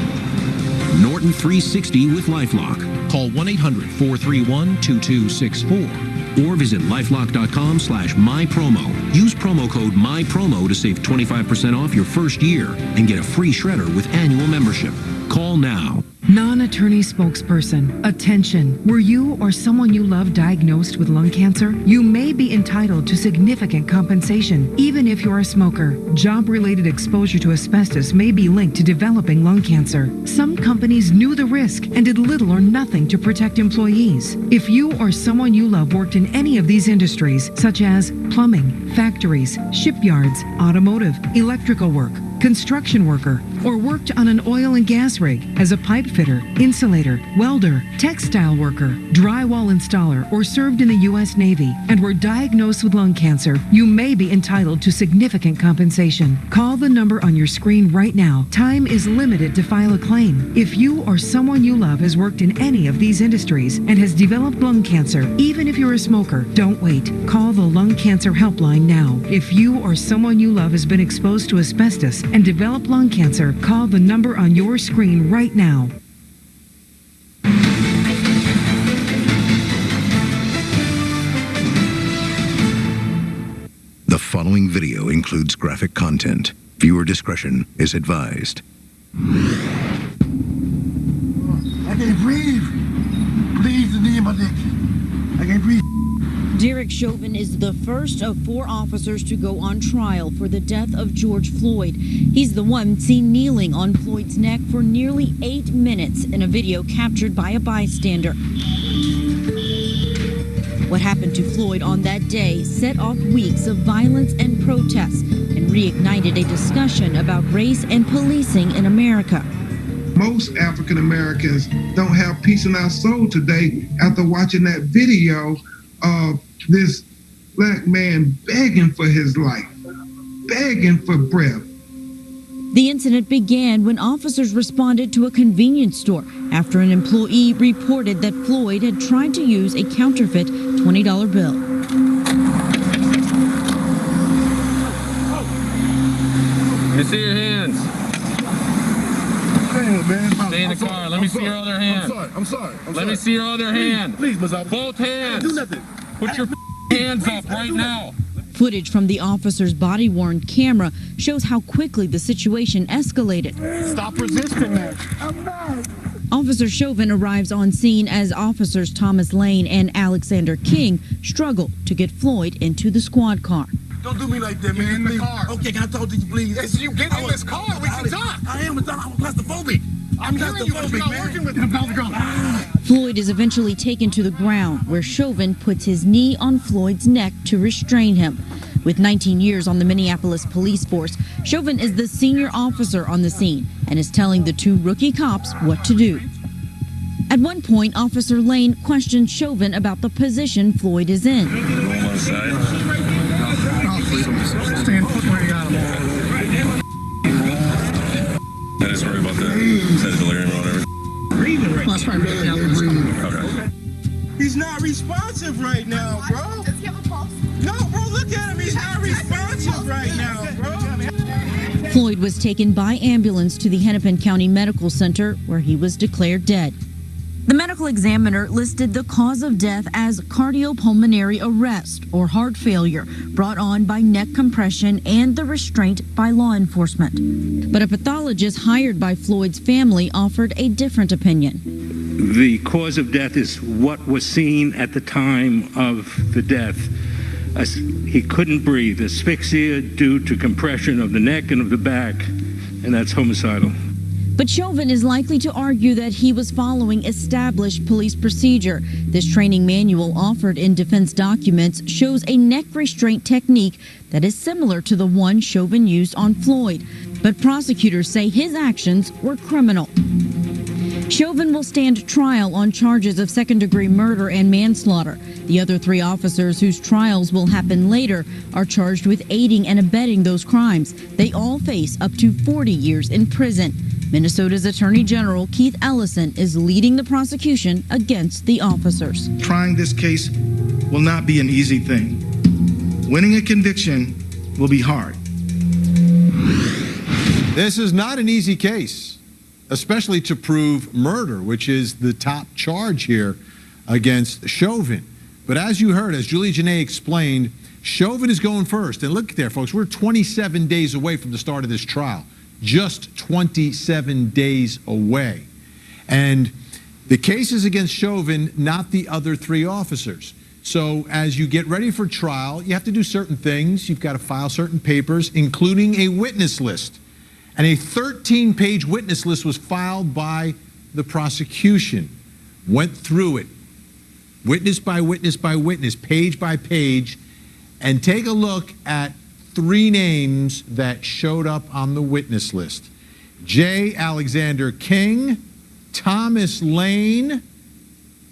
Norton 360 with LifeLock. Call 1-800-431-2264 or visit lifelock.com/mypromo. Use promo code MyPromo to save 25% off your first year and get a free shredder with annual membership. Call now. Non-attorney spokesperson. Attention. Were you or someone you love diagnosed with lung cancer? You may be entitled to significant compensation, even if you're a smoker. Job-related exposure to asbestos may be linked to developing lung cancer. Some companies knew the risk and did little or nothing to protect employees. If you or someone you love worked in any of these industries, such as plumbing, factories, shipyards, automotive, electrical work, construction worker, or worked on an oil and gas rig as a pipe fitter, insulator, welder, textile worker, drywall installer, or served in the U.S. Navy and were diagnosed with lung cancer, you may be entitled to significant compensation. Call the number on your screen right now. Time is limited to file a claim. If you or someone you love has worked in any of these industries and has developed lung cancer, even if you're a smoker, don't wait. Call the Lung Cancer Helpline now. If you or someone you love has been exposed to asbestos and developed lung cancer, call the number on your screen right now. The following video includes graphic content. Viewer discretion is advised. I can't breathe. Please, the knee in my dick. I can't breathe. Derek Chauvin is the first of 4 officers to go on trial for the death of George Floyd. He's the one seen kneeling on Floyd's neck for nearly 8 minutes in a video captured by a bystander. What happened to Floyd on that day set off weeks of violence and protests and reignited a discussion about race and policing in America. Most African Americans don't have peace in our soul today after watching that video of this black man begging for his life, begging for breath. The incident began when officers responded to a convenience store after an employee reported that Floyd had tried to use a counterfeit $20 bill. Let me see your hands. Stay in the car. Let me see your other hand. I'm sorry. Let me see your other hand. Please, both hands. Do nothing. Put your hands up right now. Footage from the officer's body-worn camera shows how quickly the situation escalated. Stop resisting, man. I'm not. Officer Chauvin arrives on scene as officers Thomas Lane and Alexander King struggle to get Floyd into the squad car. Don't do me like that, man. In the car. Okay, can I talk to you, please? Yes, you get in this car. We can talk. I'm claustrophobic. I'm claustrophobic, man. Floyd is eventually taken to the ground, where Chauvin puts his knee on Floyd's neck to restrain him. With 19 years on the Minneapolis police force, Chauvin is the senior officer on the scene and is telling the two rookie cops what to do. At one point, Officer Lane questioned Chauvin about the position Floyd is in. I just worry about the delirium or whatever. Breathing right now. Okay. He's not responsive right now, bro. Does he have a pulse? No, bro, look at him. He's not responsive right now, bro. Floyd was taken by ambulance to the Hennepin County Medical Center, where he was declared dead. The medical examiner listed the cause of death as cardiopulmonary arrest, or heart failure, brought on by neck compression and the restraint by law enforcement. But a pathologist hired by Floyd's family offered a different opinion. The cause of death is what was seen at the time of the death. He couldn't breathe, asphyxia due to compression of the neck and of the back, and that's homicidal. But Chauvin is likely to argue that he was following established police procedure. This training manual offered in defense documents shows a neck restraint technique that is similar to the one Chauvin used on Floyd. But prosecutors say his actions were criminal. Chauvin will stand trial on charges of second-degree murder and manslaughter. The other three officers whose trials will happen later are charged with aiding and abetting those crimes. They all face up to 40 years in prison. Minnesota's Attorney General Keith Ellison is leading the prosecution against the officers. Trying this case will not be an easy thing. Winning a conviction will be hard. This is not an easy case, especially to prove murder, which is the top charge here against Chauvin. But as you heard, as Julie Janae explained, Chauvin is going first. And look there, folks, we're 27 days away from the start of this trial. Just 27 days away. And the case is against Chauvin, not the other three officers. So as you get ready for trial, you have to do certain things. You've got to file certain papers, including a witness list. And a 13-page witness list was filed by the prosecution. Went through it, witness by witness by witness, page by page, and take a look at three names that showed up on the witness list. J. Alexander King, Thomas Lane,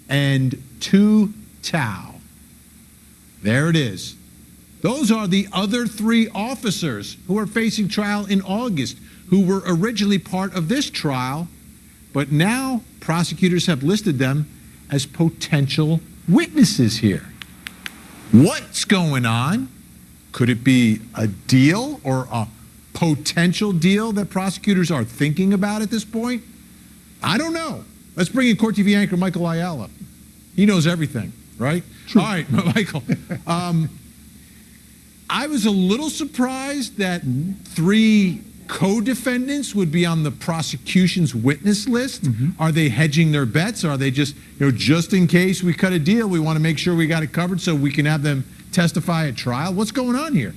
and Tu Tao. There it is. Those are the other three officers who are facing trial in August, who were originally part of this trial, but now prosecutors have listed them as potential witnesses here. What's going on? Could it be a deal or a potential deal that prosecutors are thinking about at this point? I don't know. Let's bring in Court TV anchor Michael Ayala. He knows everything, right? True. All right, Michael. I was a little surprised that three co-defendants would be on the prosecution's witness list. Are they hedging their bets? Are they just, just in case we cut a deal, we want to make sure we got it covered so we can have them testify at trial? What's going on here?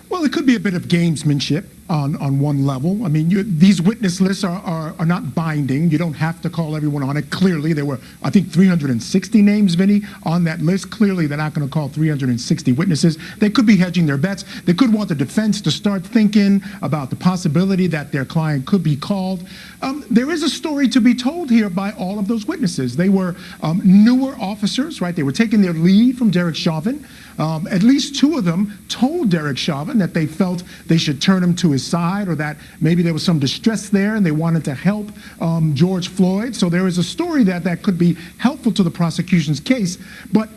Well, it could be a bit of gamesmanship. on one level. I mean, these witness lists are not binding. You don't have to call everyone on it. Clearly, there were, I think, 360 names, Vinny, on that list. Clearly, they're not going to call 360 witnesses. They could be hedging their bets. They could want the defense to start thinking about the possibility that their client could be called. There is a story to be told here by all of those witnesses. They were newer officers, right? They were taking their lead from Derek Chauvin. At least two of them told Derek Chauvin that they felt they should turn him to his side, or that maybe there was some distress there and they wanted to help George Floyd. So there is a story that could be helpful to the prosecution's case. But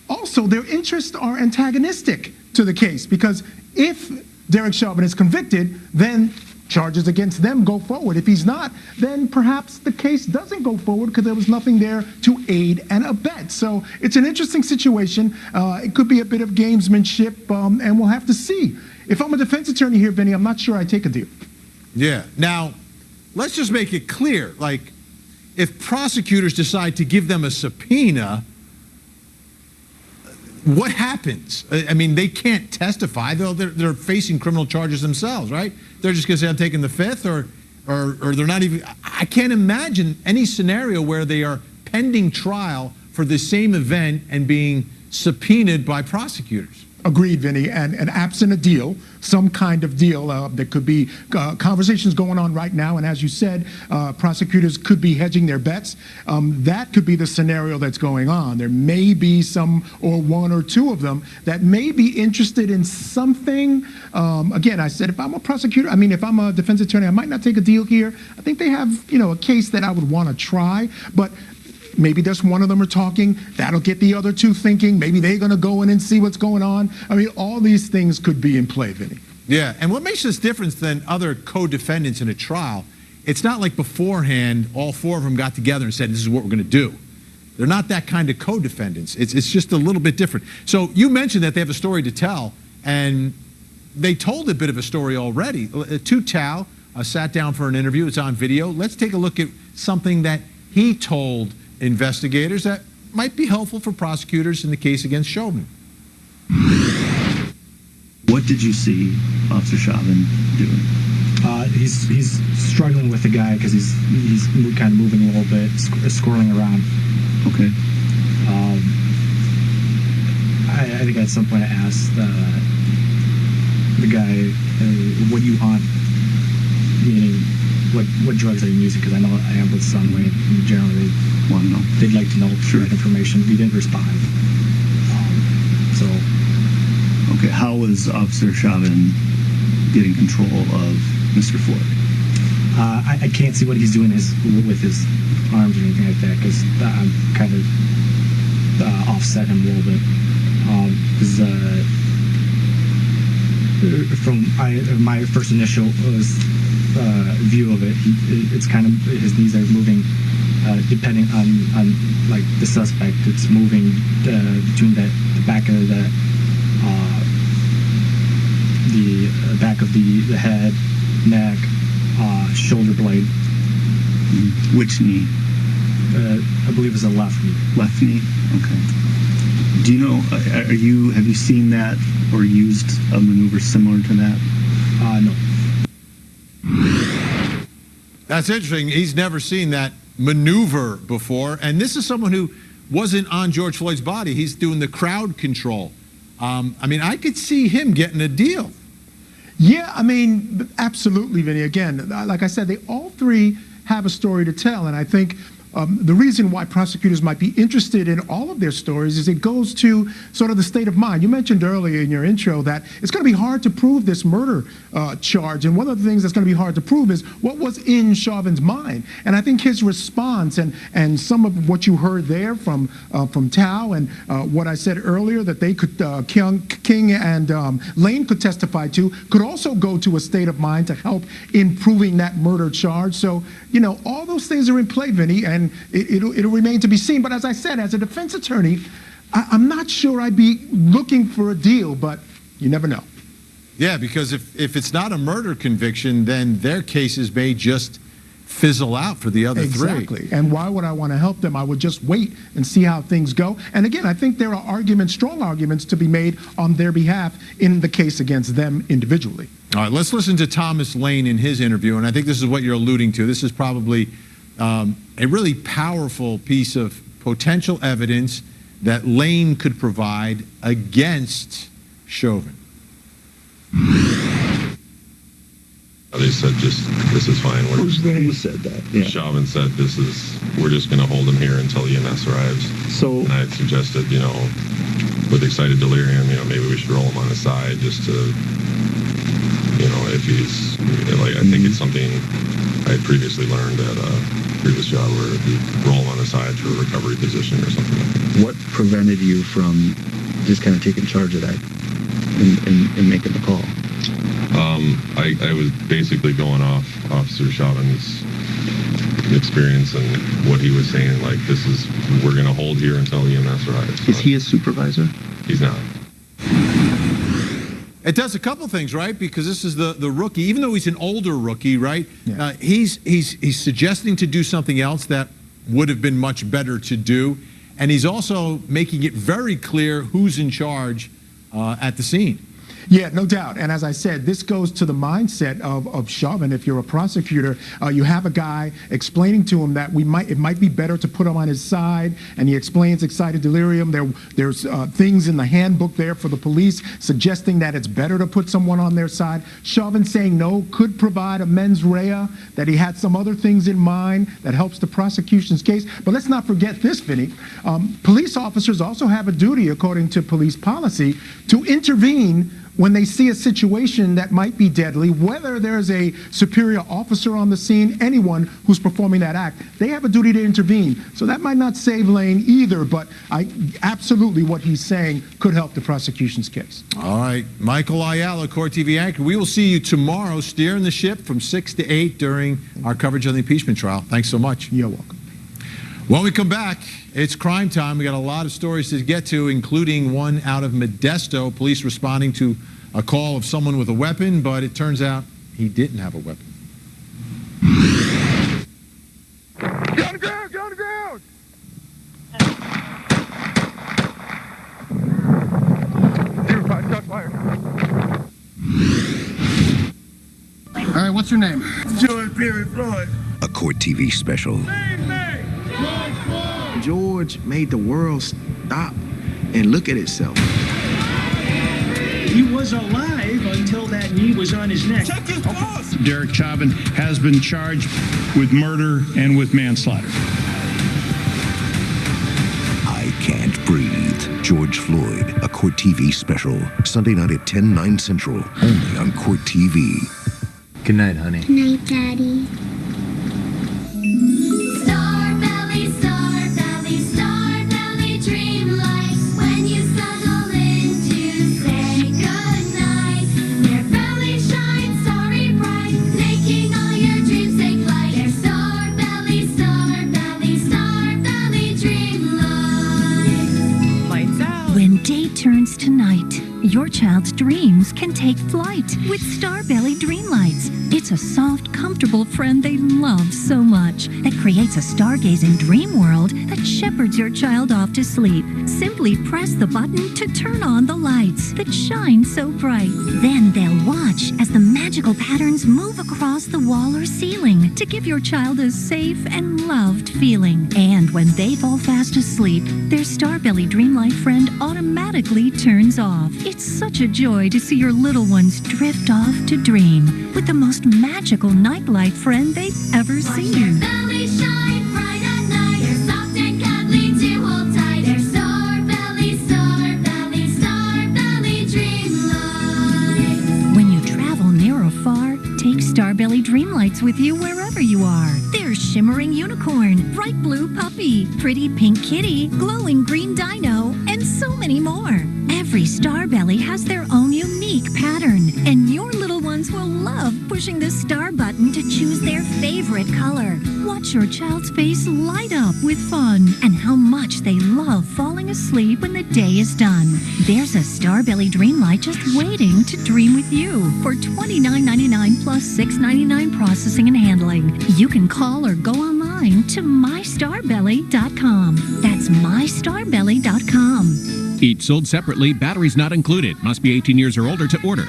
also their interests are antagonistic to the case, because if Derek Chauvin is convicted, then charges against them go forward. If he's not, then perhaps the case doesn't go forward because there was nothing there to aid and abet. So it's an interesting situation. It could be a bit of gamesmanship, and we'll have to see. If I'm a defense attorney here, Vinny, I'm not sure I take a deal. Yeah. Now, let's just make it clear. Like, if prosecutors decide to give them a subpoena, what happens? I mean, they can't testify. They're facing criminal charges themselves, right? They're just going to say, I'm taking the fifth, or they're not even. I can't imagine any scenario where they are pending trial for the same event and being subpoenaed by prosecutors. Agreed, Vinny. And absent a deal, some kind of deal, there could be conversations going on right now. And as you said, prosecutors could be hedging their bets. That could be the scenario that's going on. There may be some, or one or two of them, that may be interested in something. Again, I said, if I'm a prosecutor, I mean, if I'm a defense attorney, I might not take a deal here. I think they have, a case that I would want to try. But maybe just one of them are talking. That'll get the other two thinking. Maybe they're going to go in and see what's going on. I mean, all these things could be in play, Vinny. Yeah, and what makes this different than other co-defendants in a trial, it's not like beforehand all four of them got together and said, this is what we're going to do. They're not that kind of co-defendants. It's just a little bit different. So you mentioned that they have a story to tell, and they told a bit of a story already. Tu Tao sat down for an interview. It's on video. Let's take a look at something that he told investigators that might be helpful for prosecutors in the case against Chauvin. What did you see Officer Chauvin doing? He's struggling with the guy because he's kind of moving a little bit, squirreling around. Okay. I think at some point I asked the guy, "What do you want?" Meaning, what drugs are you using? Because I know I am with Sunway, and generally they want to know. They'd like to know that information. He didn't respond. Okay, how was Officer Chauvin getting control of Mr. Floyd? I can't see what he's doing with his arms or anything like that, because I'm kind of offset him a little bit. From my first initial view of it, it's kind of, his knees are moving, depending on like the suspect. It's moving between the back of the back of the head, neck, shoulder blade. Which knee? I believe it's a left knee. Left knee? Okay. Do you know, have you seen that or used a maneuver similar to that? No. That's interesting. He's never seen that maneuver before. And this is someone who wasn't on George Floyd's body. He's doing the crowd control. I mean, I could see him getting a deal. Yeah, I mean, absolutely, Vinny. Again, like I said, they all three have a story to tell. And I think the reason why prosecutors might be interested in all of their stories is it goes to sort of the state of mind. You mentioned earlier in your intro that it's going to be hard to prove this murder charge. And one of the things that's going to be hard to prove is what was in Chauvin's mind. And I think his response and some of what you heard there from Tao and what I said earlier that they could, King and Lane could testify to, could also go to a state of mind to help in proving that murder charge. So, all those things are in play, Vinny, and it'll remain to be seen. But as I said, as a defense attorney, I'm not sure I'd be looking for a deal, but you never know. Yeah, because if it's not a murder conviction, then their cases may just fizzle out for the other three. Exactly. And why would I want to help them? I would just wait and see how things go. And again, I think there are arguments, strong arguments, to be made on their behalf in the case against them individually. All right, let's listen to Thomas Lane in his interview, and I think this is what you're alluding to. This is probably a really powerful piece of potential evidence that Lane could provide against Chauvin. They said, this is fine. Who said that? Yeah. Chauvin said, we're just going to hold him here until EMS arrives. So, and I had suggested, with excited delirium, maybe we should roll him on his side just to, if he's, I think it's something I had previously learned at a previous job where you roll him on his side for a recovery position or something like that. what prevented you from just kind of taking charge of that and making the call? I was basically going off Officer Chauvin's experience and what he was saying, we're going to hold here until EMS arrives. Is he a supervisor? He's not. It does a couple things, right? Because this is the rookie, even though he's an older rookie, right? Yeah. He's suggesting to do something else that would have been much better to do. And he's also making it very clear who's in charge at the scene. Yeah, no doubt. And as I said, this goes to the mindset of Chauvin. If you're a prosecutor, you have a guy explaining to him that it might be better to put him on his side, and he explains excited delirium. There's things in the handbook there for the police suggesting that it's better to put someone on their side. Chauvin saying no could provide a mens rea, that he had some other things in mind that helps the prosecution's case. But let's not forget this, Vinny. Police officers also have a duty, according to police policy, to intervene when they see a situation that might be deadly, whether there's a superior officer on the scene, anyone who's performing that act, they have a duty to intervene. So that might not save Lane either, but absolutely what he's saying could help the prosecution's case. All right, Michael Ayala, Court TV anchor. We will see you tomorrow steering the ship from 6 to 8 during our coverage of the impeachment trial. Thanks so much. You're welcome. When we come back, it's crime time. We got a lot of stories to get to, including one out of Modesto. Police responding to a call of someone with a weapon, but it turns out he didn't have a weapon. Get on the ground! Get on the ground! Zero 5, shots fired. All right, what's your name? George Perry Floyd. A Court TV special. George made the world stop and look at itself. He was alive until that knee was on his neck. Check his pulse! Derek Chauvin has been charged with murder and with manslaughter. I Can't Breathe. George Floyd, a Court TV special. Sunday night at 10, 9 Central. Only on Court TV. Good night, honey. Good night, Daddy. Turns to night. Your child's dreams can take flight with Starbelly Dreamlights. It's a soft, comfortable friend they love so much that creates a stargazing dream world that shepherds your child off to sleep. Simply press the button to turn on the lights that shine so bright. Then they'll watch as the magical patterns move across the wall or ceiling to give your child a safe and loved feeling. And when they fall fast asleep, their Starbelly Dreamlight friend automatically turns off. It's such a joy to see your little ones drift off to dream with the most magical nightlight friend they've ever seen. Belly shine bright at night. They're soft and cuddly to hold tight. They're Starbelly, Starbelly, Starbelly Dreamlights. When you travel near or far, take Starbelly Dreamlights with you wherever you are. There's shimmering unicorn, bright blue puppy, pretty pink kitty, glowing green dino, and so many more. Every Starbelly has their own unique pattern, and your little ones will love pushing the star button to choose their favorite color. Watch your child's face light up with fun and how much they love falling asleep when the day is done. There's a Starbelly Dreamlight just waiting to dream with you for $29.99 plus $6.99 processing and handling. You can call or go online to mystarbelly.com. That's mystarbelly.com. Each sold separately, batteries not included. Must be 18 years or older to order.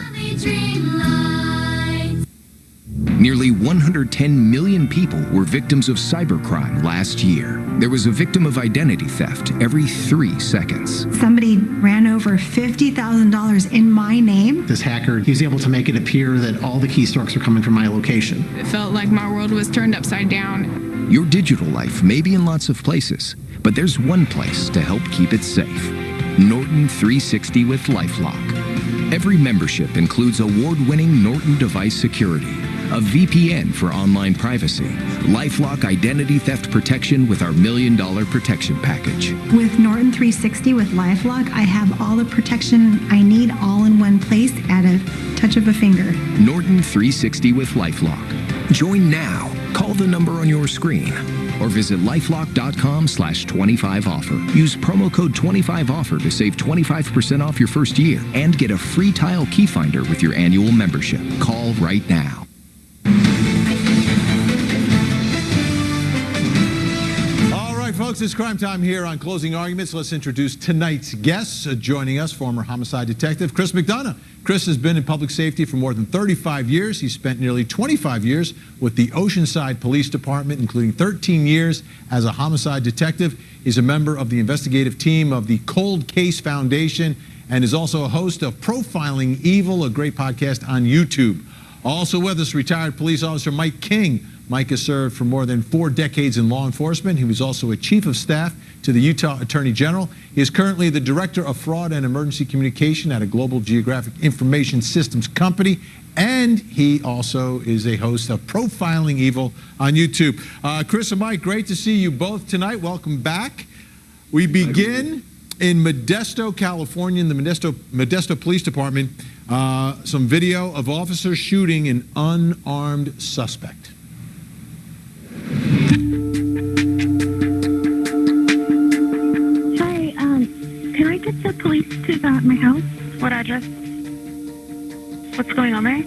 Nearly 110 million people were victims of cybercrime last year. There was a victim of identity theft every 3 seconds. Somebody ran over $50,000 in my name. This hacker, he was able to make it appear that all the keystrokes were coming from my location. It felt like my world was turned upside down. Your digital life may be in lots of places, but there's one place to help keep it safe. Norton 360 with LifeLock. Every membership includes award-winning Norton device security, a VPN for online privacy, LifeLock identity theft protection with our $1 million protection package. With Norton 360 with LifeLock, I have all the protection I need all in one place at a touch of a finger. Norton 360 with LifeLock. Join now. Call the number on your screen or visit lifelock.com/25offer. Use promo code 25offer to save 25% off your first year and get a free tile key finder with your annual membership. Call right now. All right, folks, it's crime time here on Closing Arguments. Let's introduce tonight's guests. Joining us, former homicide detective Chris McDonough. Chris has been in public safety for more than 35 years. He spent nearly 25 years with the Oceanside Police Department, including 13 years as a homicide detective. He's a member of the investigative team of the Cold Case Foundation and is also a host of Profiling Evil, a great podcast on YouTube. Also with us, retired police officer Mike King. Mike has served for more than 4 decades in law enforcement. He was also a chief of staff to the Utah Attorney General. He is currently the director of fraud and emergency communication at a global geographic information systems company. And he also is a host of Profiling Evil on YouTube. Chris and Mike, great to see you both tonight. Welcome back. We begin in Modesto, California, in the Modesto Police Department. Some video of officers shooting an unarmed suspect. Hi, can I get the police to my house? What address? What's going on there?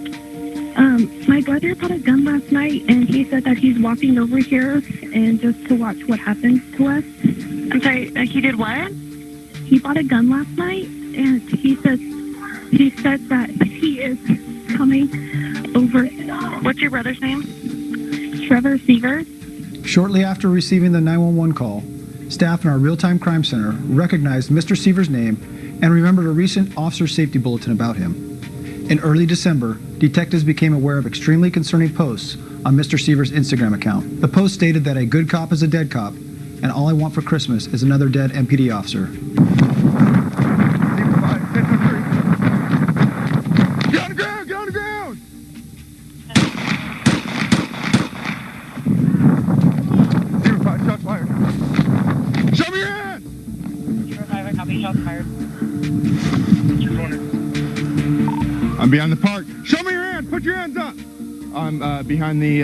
My brother bought a gun last night, and he said that he's walking over here and just to watch what happens to us. I'm sorry, he did what? He bought a gun last night, and he said that he is coming over. What's your brother's name? Trevor Seaver. Shortly after receiving the 911 call, staff in our real-time crime center recognized Mr. Seaver's name and remembered a recent officer safety bulletin about him. In early December, detectives became aware of extremely concerning posts on Mr. Seaver's Instagram account. The post stated that a good cop is a dead cop, and all I want for Christmas is another dead MPD officer. Get on the ground! Get on the ground! 05, shots fired. Show me your hand! 05, copy, shots fired. I'm behind the park. Show me your hand! Put your hands up! I'm behind the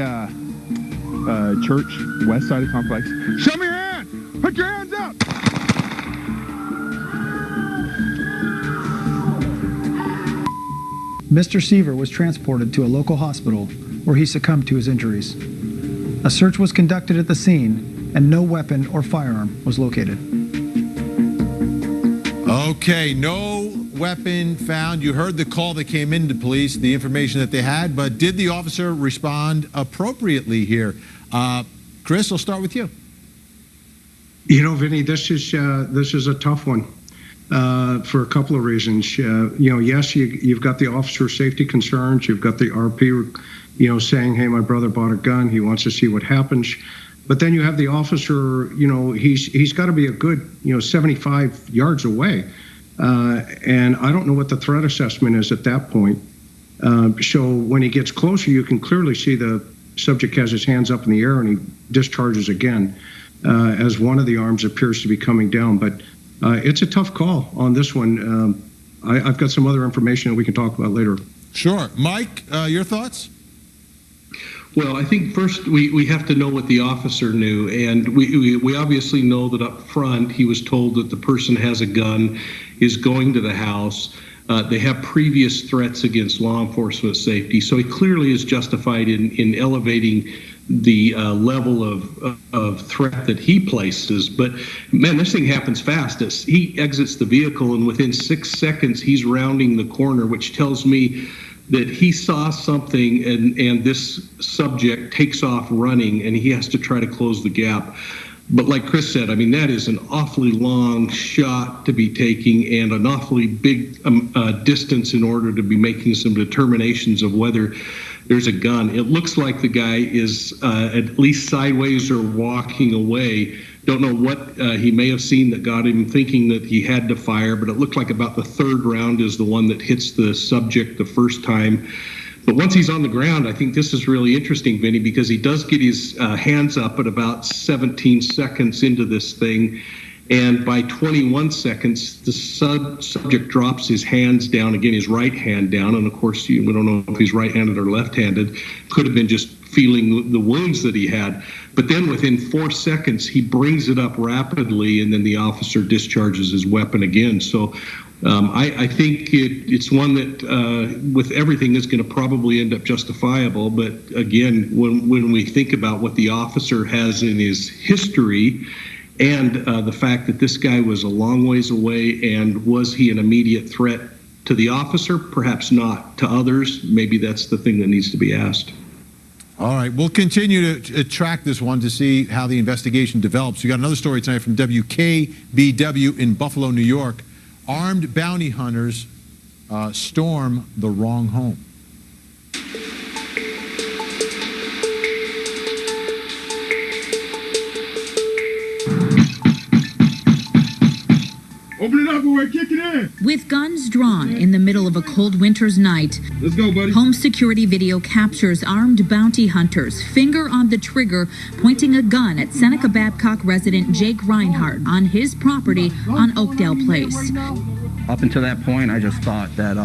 church, west side of the complex. Show me your hand! Put your hands up! Mr. Seaver was transported to a local hospital where he succumbed to his injuries. A search was conducted at the scene and no weapon or firearm was located. Okay, no weapon found. You heard the call that came into police, the information that they had, but did the officer respond appropriately here? Chris, I'll start with you. You know, Vinny, this is a tough one for a couple of reasons. Yes, you've got the officer safety concerns. You've got the RP, saying, hey, my brother bought a gun. He wants to see what happens. But then you have the officer, he's got to be a good, 75 yards away. And I don't know what the threat assessment is at that point. So when he gets closer, you can clearly see the subject has his hands up in the air and he discharges again as one of the arms appears to be coming down. But it's a tough call on this one. I've got some other information that we can talk about later. Sure. Mike, your thoughts? Well, I think first we have to know what the officer knew, and we obviously know that up front he was told that the person has a gun, is going to the house. They have previous threats against law enforcement safety, so he clearly is justified in elevating the level of threat that he places. But man, this thing happens fast. As he exits the vehicle, and within 6 seconds he's rounding the corner, which tells me that he saw something, and this subject takes off running, and he has to try to close the gap. But like Chris said, I mean, that is an awfully long shot to be taking and an awfully big distance in order to be making some determinations of whether there's a gun. It looks like the guy is at least sideways or walking away. Don't know what he may have seen that got him thinking that he had to fire, but it looked like about the third round is the one that hits the subject the first time. But once he's on the ground, I think this is really interesting, Vinny, because he does get his hands up at about 17 seconds into this thing. And by 21 seconds, the subject drops his hands down, again, his right hand down. And of course, we don't know if he's right-handed or left-handed. Could have been just feeling the wounds that he had. But then within 4 seconds, he brings it up rapidly, and then the officer discharges his weapon again. So I think it's one that, with everything, is going to probably end up justifiable. But again, when we think about what the officer has in his history, and the fact that this guy was a long ways away, and was he an immediate threat to the officer? Perhaps not. To others, maybe that's the thing that needs to be asked. All right, we'll continue to track this one to see how the investigation develops. We got another story tonight from WKBW in Buffalo, New York. Armed bounty hunters storm the wrong home. Open it up and we're kicking in. With guns drawn in the middle of a cold winter's night, Let's go, buddy. home security video captures armed bounty hunters, finger on the trigger, pointing a gun at Seneca Babcock resident Jake Reinhardt on his property on Oakdale Place. Up until that point, I just thought that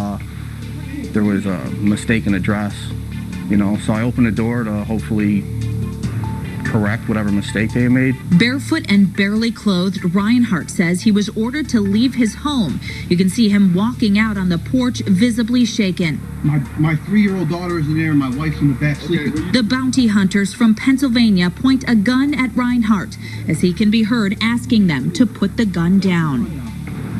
there was a mistaken address, so I opened the door to hopefully correct whatever mistake they made. Barefoot and barely clothed, Reinhardt says he was ordered to leave his home. You can see him walking out on the porch, visibly shaken. My 3-year-old daughter is in there and my wife's in the back sleeping. The bounty hunters from Pennsylvania point a gun at Reinhardt as he can be heard asking them to put the gun down.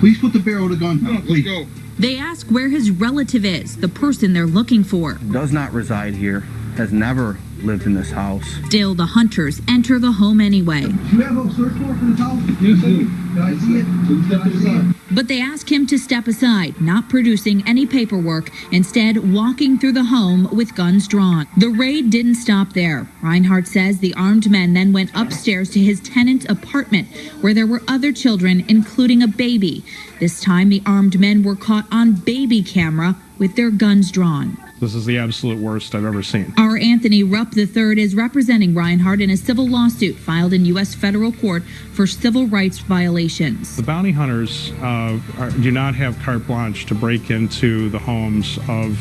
Please put the barrel of the gun down, please. Go. They ask where his relative is, the person they're looking for. Does not reside here, has never lived in this house. Still, the hunters enter the home anyway. Do you have a search warrant for this house? Yes, I do. Can I see it? Can I see it? But they ask him to step aside, not producing any paperwork, instead walking through the home with guns drawn. The raid didn't stop there. Reinhardt says the armed men then went upstairs to his tenant's apartment, where there were other children, including a baby. This time, the armed men were caught on baby camera with their guns drawn. This is the absolute worst I've ever seen. Our Anthony Rupp III is representing Reinhardt in a civil lawsuit filed in U.S. federal court for civil rights violations. The bounty hunters do not have carte blanche to break into the homes of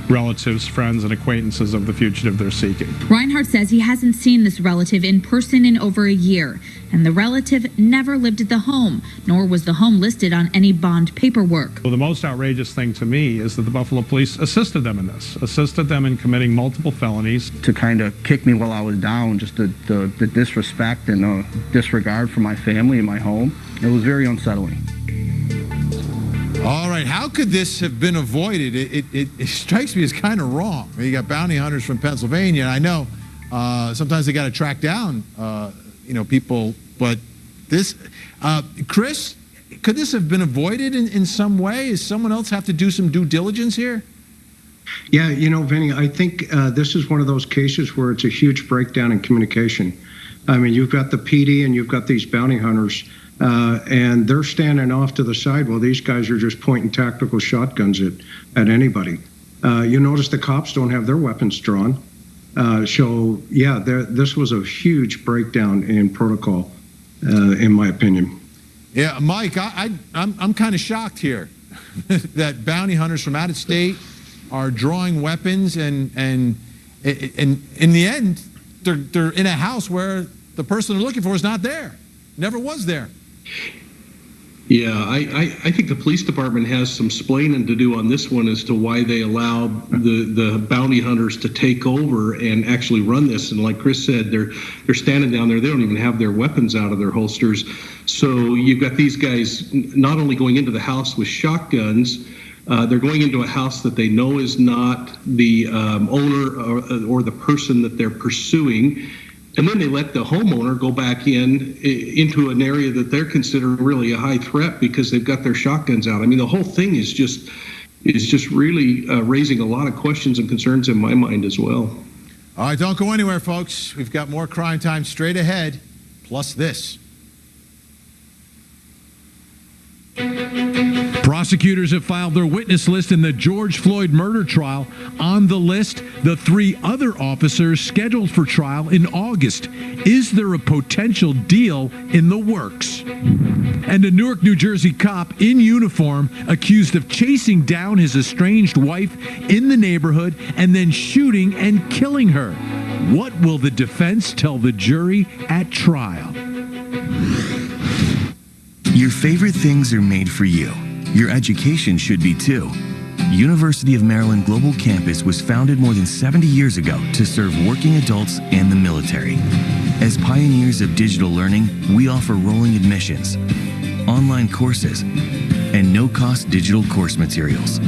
relatives, friends, and acquaintances of the fugitive they're seeking. Reinhardt says he hasn't seen this relative in person in over a year, and the relative never lived at the home, nor was the home listed on any bond paperwork. Well, the most outrageous thing to me is that the Buffalo police assisted them in this, assisted them in committing multiple felonies. To kind of kick me while I was down, just the disrespect and disregard for my family and my home, it was very unsettling. All right, how could this have been avoided? It strikes me as kind of wrong. You got bounty hunters from Pennsylvania, and I know sometimes they got to track down, people. But this, Chris, could this have been avoided in some way? Does someone else have to do some due diligence here? Yeah, Vinny, I think this is one of those cases where it's a huge breakdown in communication. I mean, you've got the PD and you've got these bounty hunters. And they're standing off to the side while these guys are just pointing tactical shotguns at anybody. You notice the cops don't have their weapons drawn. So, yeah, this was a huge breakdown in protocol, in my opinion. Yeah, Mike, I'm kind of shocked here that bounty hunters from out of state are drawing weapons and And in the end, they're in a house where the person they're looking for is not there, never was there. Yeah, I think the police department has some splaining to do on this one as to why they allowed the bounty hunters to take over and actually run this. And like Chris said, they're standing down there. They don't even have their weapons out of their holsters. So you've got these guys not only going into the house with shotguns, they're going into a house that they know is not the owner or the person that they're pursuing. And then they let the homeowner go back into an area that they're considering really a high threat because they've got their shotguns out. I mean, the whole thing is just really raising a lot of questions and concerns in my mind as well. All right, don't go anywhere, folks. We've got more Crime Time straight ahead, plus this. Prosecutors have filed their witness list in the George Floyd murder trial. On the list, the 3 other officers scheduled for trial in August. Is there a potential deal in the works? And a Newark, New Jersey cop in uniform accused of chasing down his estranged wife in the neighborhood and then shooting and killing her. What will the defense tell the jury at trial? Your favorite things are made for you. Your education should be too. University of Maryland Global Campus was founded more than 70 years ago to serve working adults and the military. As pioneers of digital learning, we offer rolling admissions, online courses, and no-cost digital course materials.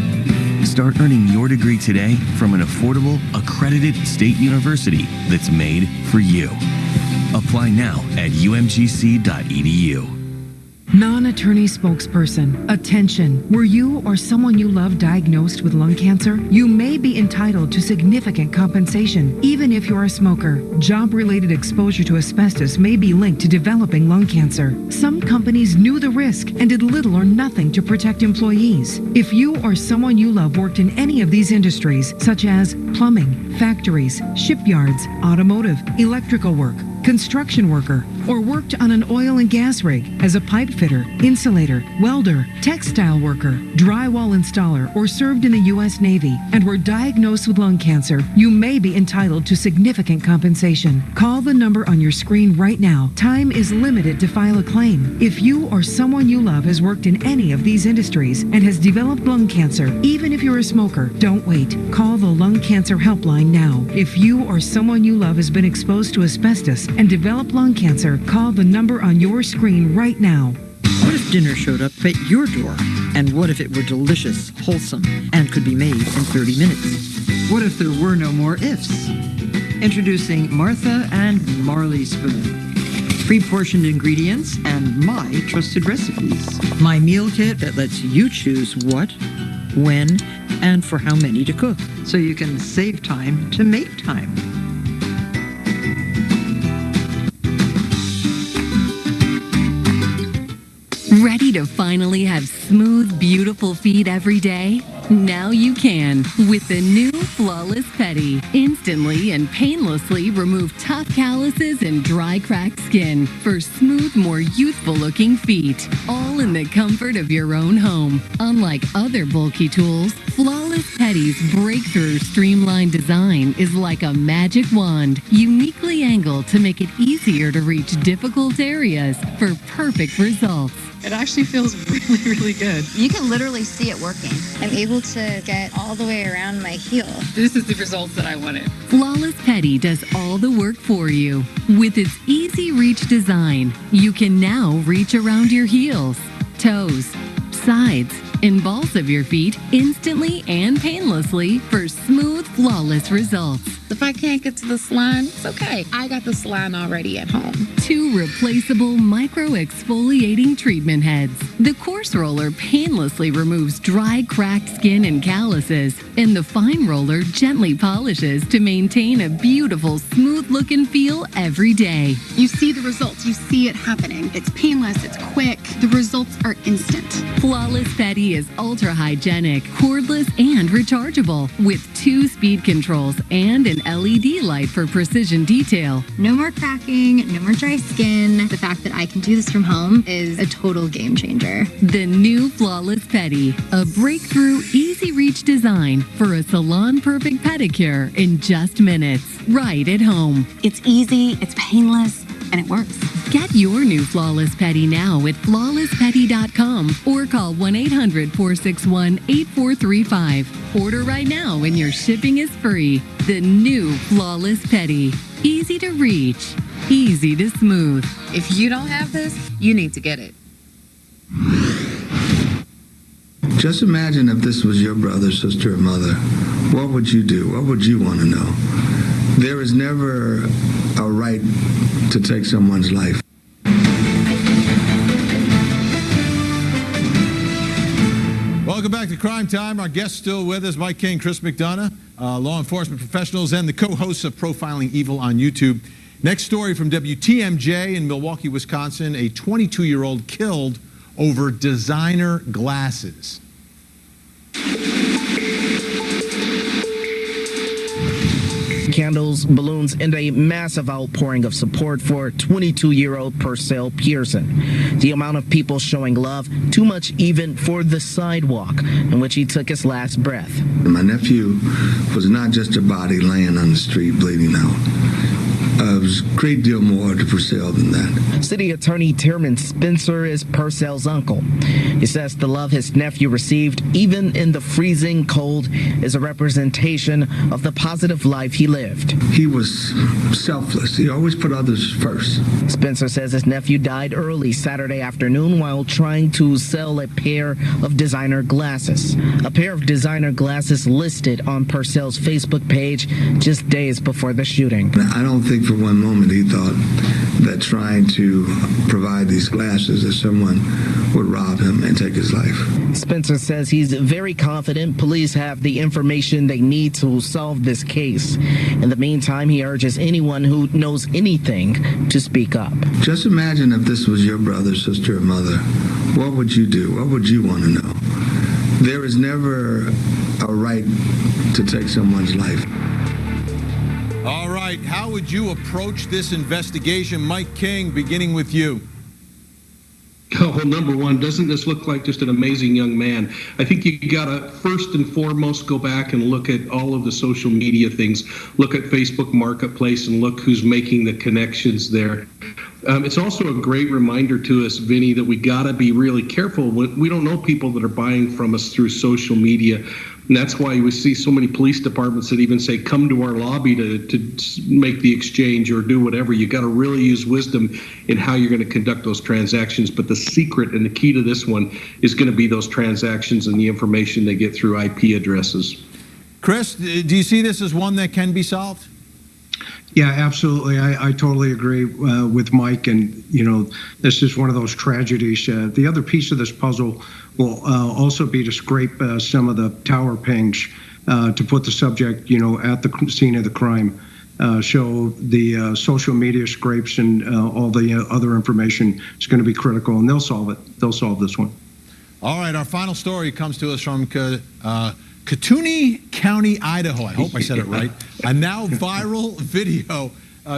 Start earning your degree today from an affordable, accredited state university that's made for you. Apply now at umgc.edu. Non-attorney spokesperson. Attention. Were you or someone you love diagnosed with lung cancer? You may be entitled to significant compensation, even if you're a smoker. Job-related exposure to asbestos may be linked to developing lung cancer. Some companies knew the risk and did little or nothing to protect employees. If you or someone you love worked in any of these industries, such as plumbing, factories, shipyards, automotive, electrical work, construction worker, or worked on an oil and gas rig as a pipe fitter, insulator, welder, textile worker, drywall installer, or served in the U.S. Navy and were diagnosed with lung cancer, you may be entitled to significant compensation. Call the number on your screen right now. Time is limited to file a claim. If you or someone you love has worked in any of these industries and has developed lung cancer, even if you're a smoker, don't wait. Call the Lung Cancer Helpline now. If you or someone you love has been exposed to asbestos and developed lung cancer, call the number on your screen right now. What if dinner showed up at your door? And what if it were delicious, wholesome, and could be made in 30 minutes? What if there were no more ifs? Introducing Martha and Marley Spoon. Pre-portioned ingredients and my trusted recipes. My meal kit that lets you choose what, when, and for how many to cook. So you can save time to make time. Ready to finally have smooth, beautiful feet every day? Now you can with the new Flawless Pedi. Instantly and painlessly remove tough calluses and dry, cracked skin for smooth, more youthful-looking feet. All in the comfort of your own home. Unlike other bulky tools, Flawless Pedi's breakthrough streamlined design is like a magic wand, uniquely angled to make it easier to reach difficult areas for perfect results. It actually feels really, really good. You can literally see it working. I'm able to get all the way around my heel. This is the results that I wanted. Flawless Pedi does all the work for you. With its easy reach design, you can now reach around your heels, toes, sides, and balls of your feet instantly and painlessly for smooth, flawless results. If I can't get to the salon, it's okay. I got the salon already at home. 2 replaceable micro-exfoliating treatment heads. The coarse roller painlessly removes dry, cracked skin and calluses, and the fine roller gently polishes to maintain a beautiful, smooth look and feel every day. You see the results. You see it happening. It's painless. It's quick. The results are instant. Flawless Pedi petty is ultra hygienic, cordless, and rechargeable with 2 speed controls and an LED light for precision detail. No more cracking, no more dry skin. The fact that I can do this from home is a total game changer. The new Flawless Pedi, a breakthrough, easy-reach design for a salon-perfect pedicure in just minutes, right at home. It's easy, it's painless, and it works. Get your new Flawless Pedi now at flawlesspedi.com or call 1-800-461-8435. Order right now and your shipping is free. The new Flawless Pedi. Easy to reach, easy to smooth. If you don't have this, you need to get it. Just imagine if this was your brother, sister, or mother. What would you do? What would you want to know? There is never a right to take someone's life. Welcome back to Crime Time. Our guests still with us, Mike King, Chris McDonough, law enforcement professionals, and the co-hosts of Profiling Evil on YouTube. Next story from WTMJ in Milwaukee, Wisconsin. A 22-year-old killed over designer glasses. Candles, balloons, and a massive outpouring of support for 22-year-old Purcell Pearson. The amount of people showing love, too much even for the sidewalk in which he took his last breath. My nephew was not just a body laying on the street bleeding out. It was a great deal more to Purcell than that. City Attorney Tierman Spencer is Purcell's uncle. He says the love his nephew received, even in the freezing cold, is a representation of the positive life he lived. He was selfless. He always put others first. Spencer says his nephew died early Saturday afternoon while trying to sell a pair of designer glasses. A pair of designer glasses listed on Purcell's Facebook page just days before the shooting. I don't think for one moment he thought that trying to provide these glasses that someone would rob him and take his life. Spencer says he's very confident police have the information they need to solve this case. In the meantime, he urges anyone who knows anything to speak up. Just imagine if this was your brother, sister, or mother. What would you do? What would you want to know? There is never a right to take someone's life. All right, how would you approach this investigation? Mike King, beginning with you. Oh, well, number one, doesn't this look like just an amazing young man? I think you got to first and foremost go back and look at all of the social media things. Look at Facebook Marketplace and look who's making the connections there. It's also a great reminder to us, Vinny, that we got to be really careful. We don't know people that are buying from us through social media. And that's why we see so many police departments that even say, come to our lobby to make the exchange or do whatever. You got to really use wisdom in how you're going to conduct those transactions. But the secret and the key to this one is going to be those transactions and the information they get through IP addresses. Chris, do you see this as one that can be solved? Yeah, absolutely. I totally agree with Mike. And, you know, this is one of those tragedies. The other piece of this puzzle will also be to scrape some of the tower pings to put the subject, you know, at the scene of the crime. Show the social media scrapes and all the other information is going to be critical, and they'll solve it. They'll solve this one. All right, our final story comes to us from Kootenai County, Idaho. I hope I said it right. A now viral video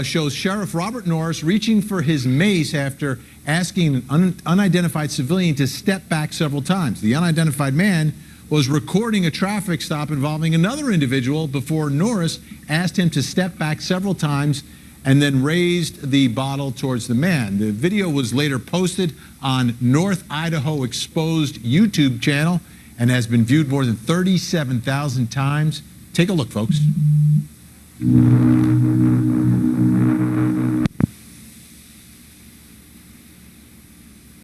shows Sheriff Robert Norris reaching for his mace after asking an unidentified civilian to step back several times. The unidentified man was recording a traffic stop involving another individual before Norris asked him to step back several times and then raised the bottle towards the man. The video was later posted on North Idaho Exposed YouTube channel and has been viewed more than 37,000 times. Take a look, folks.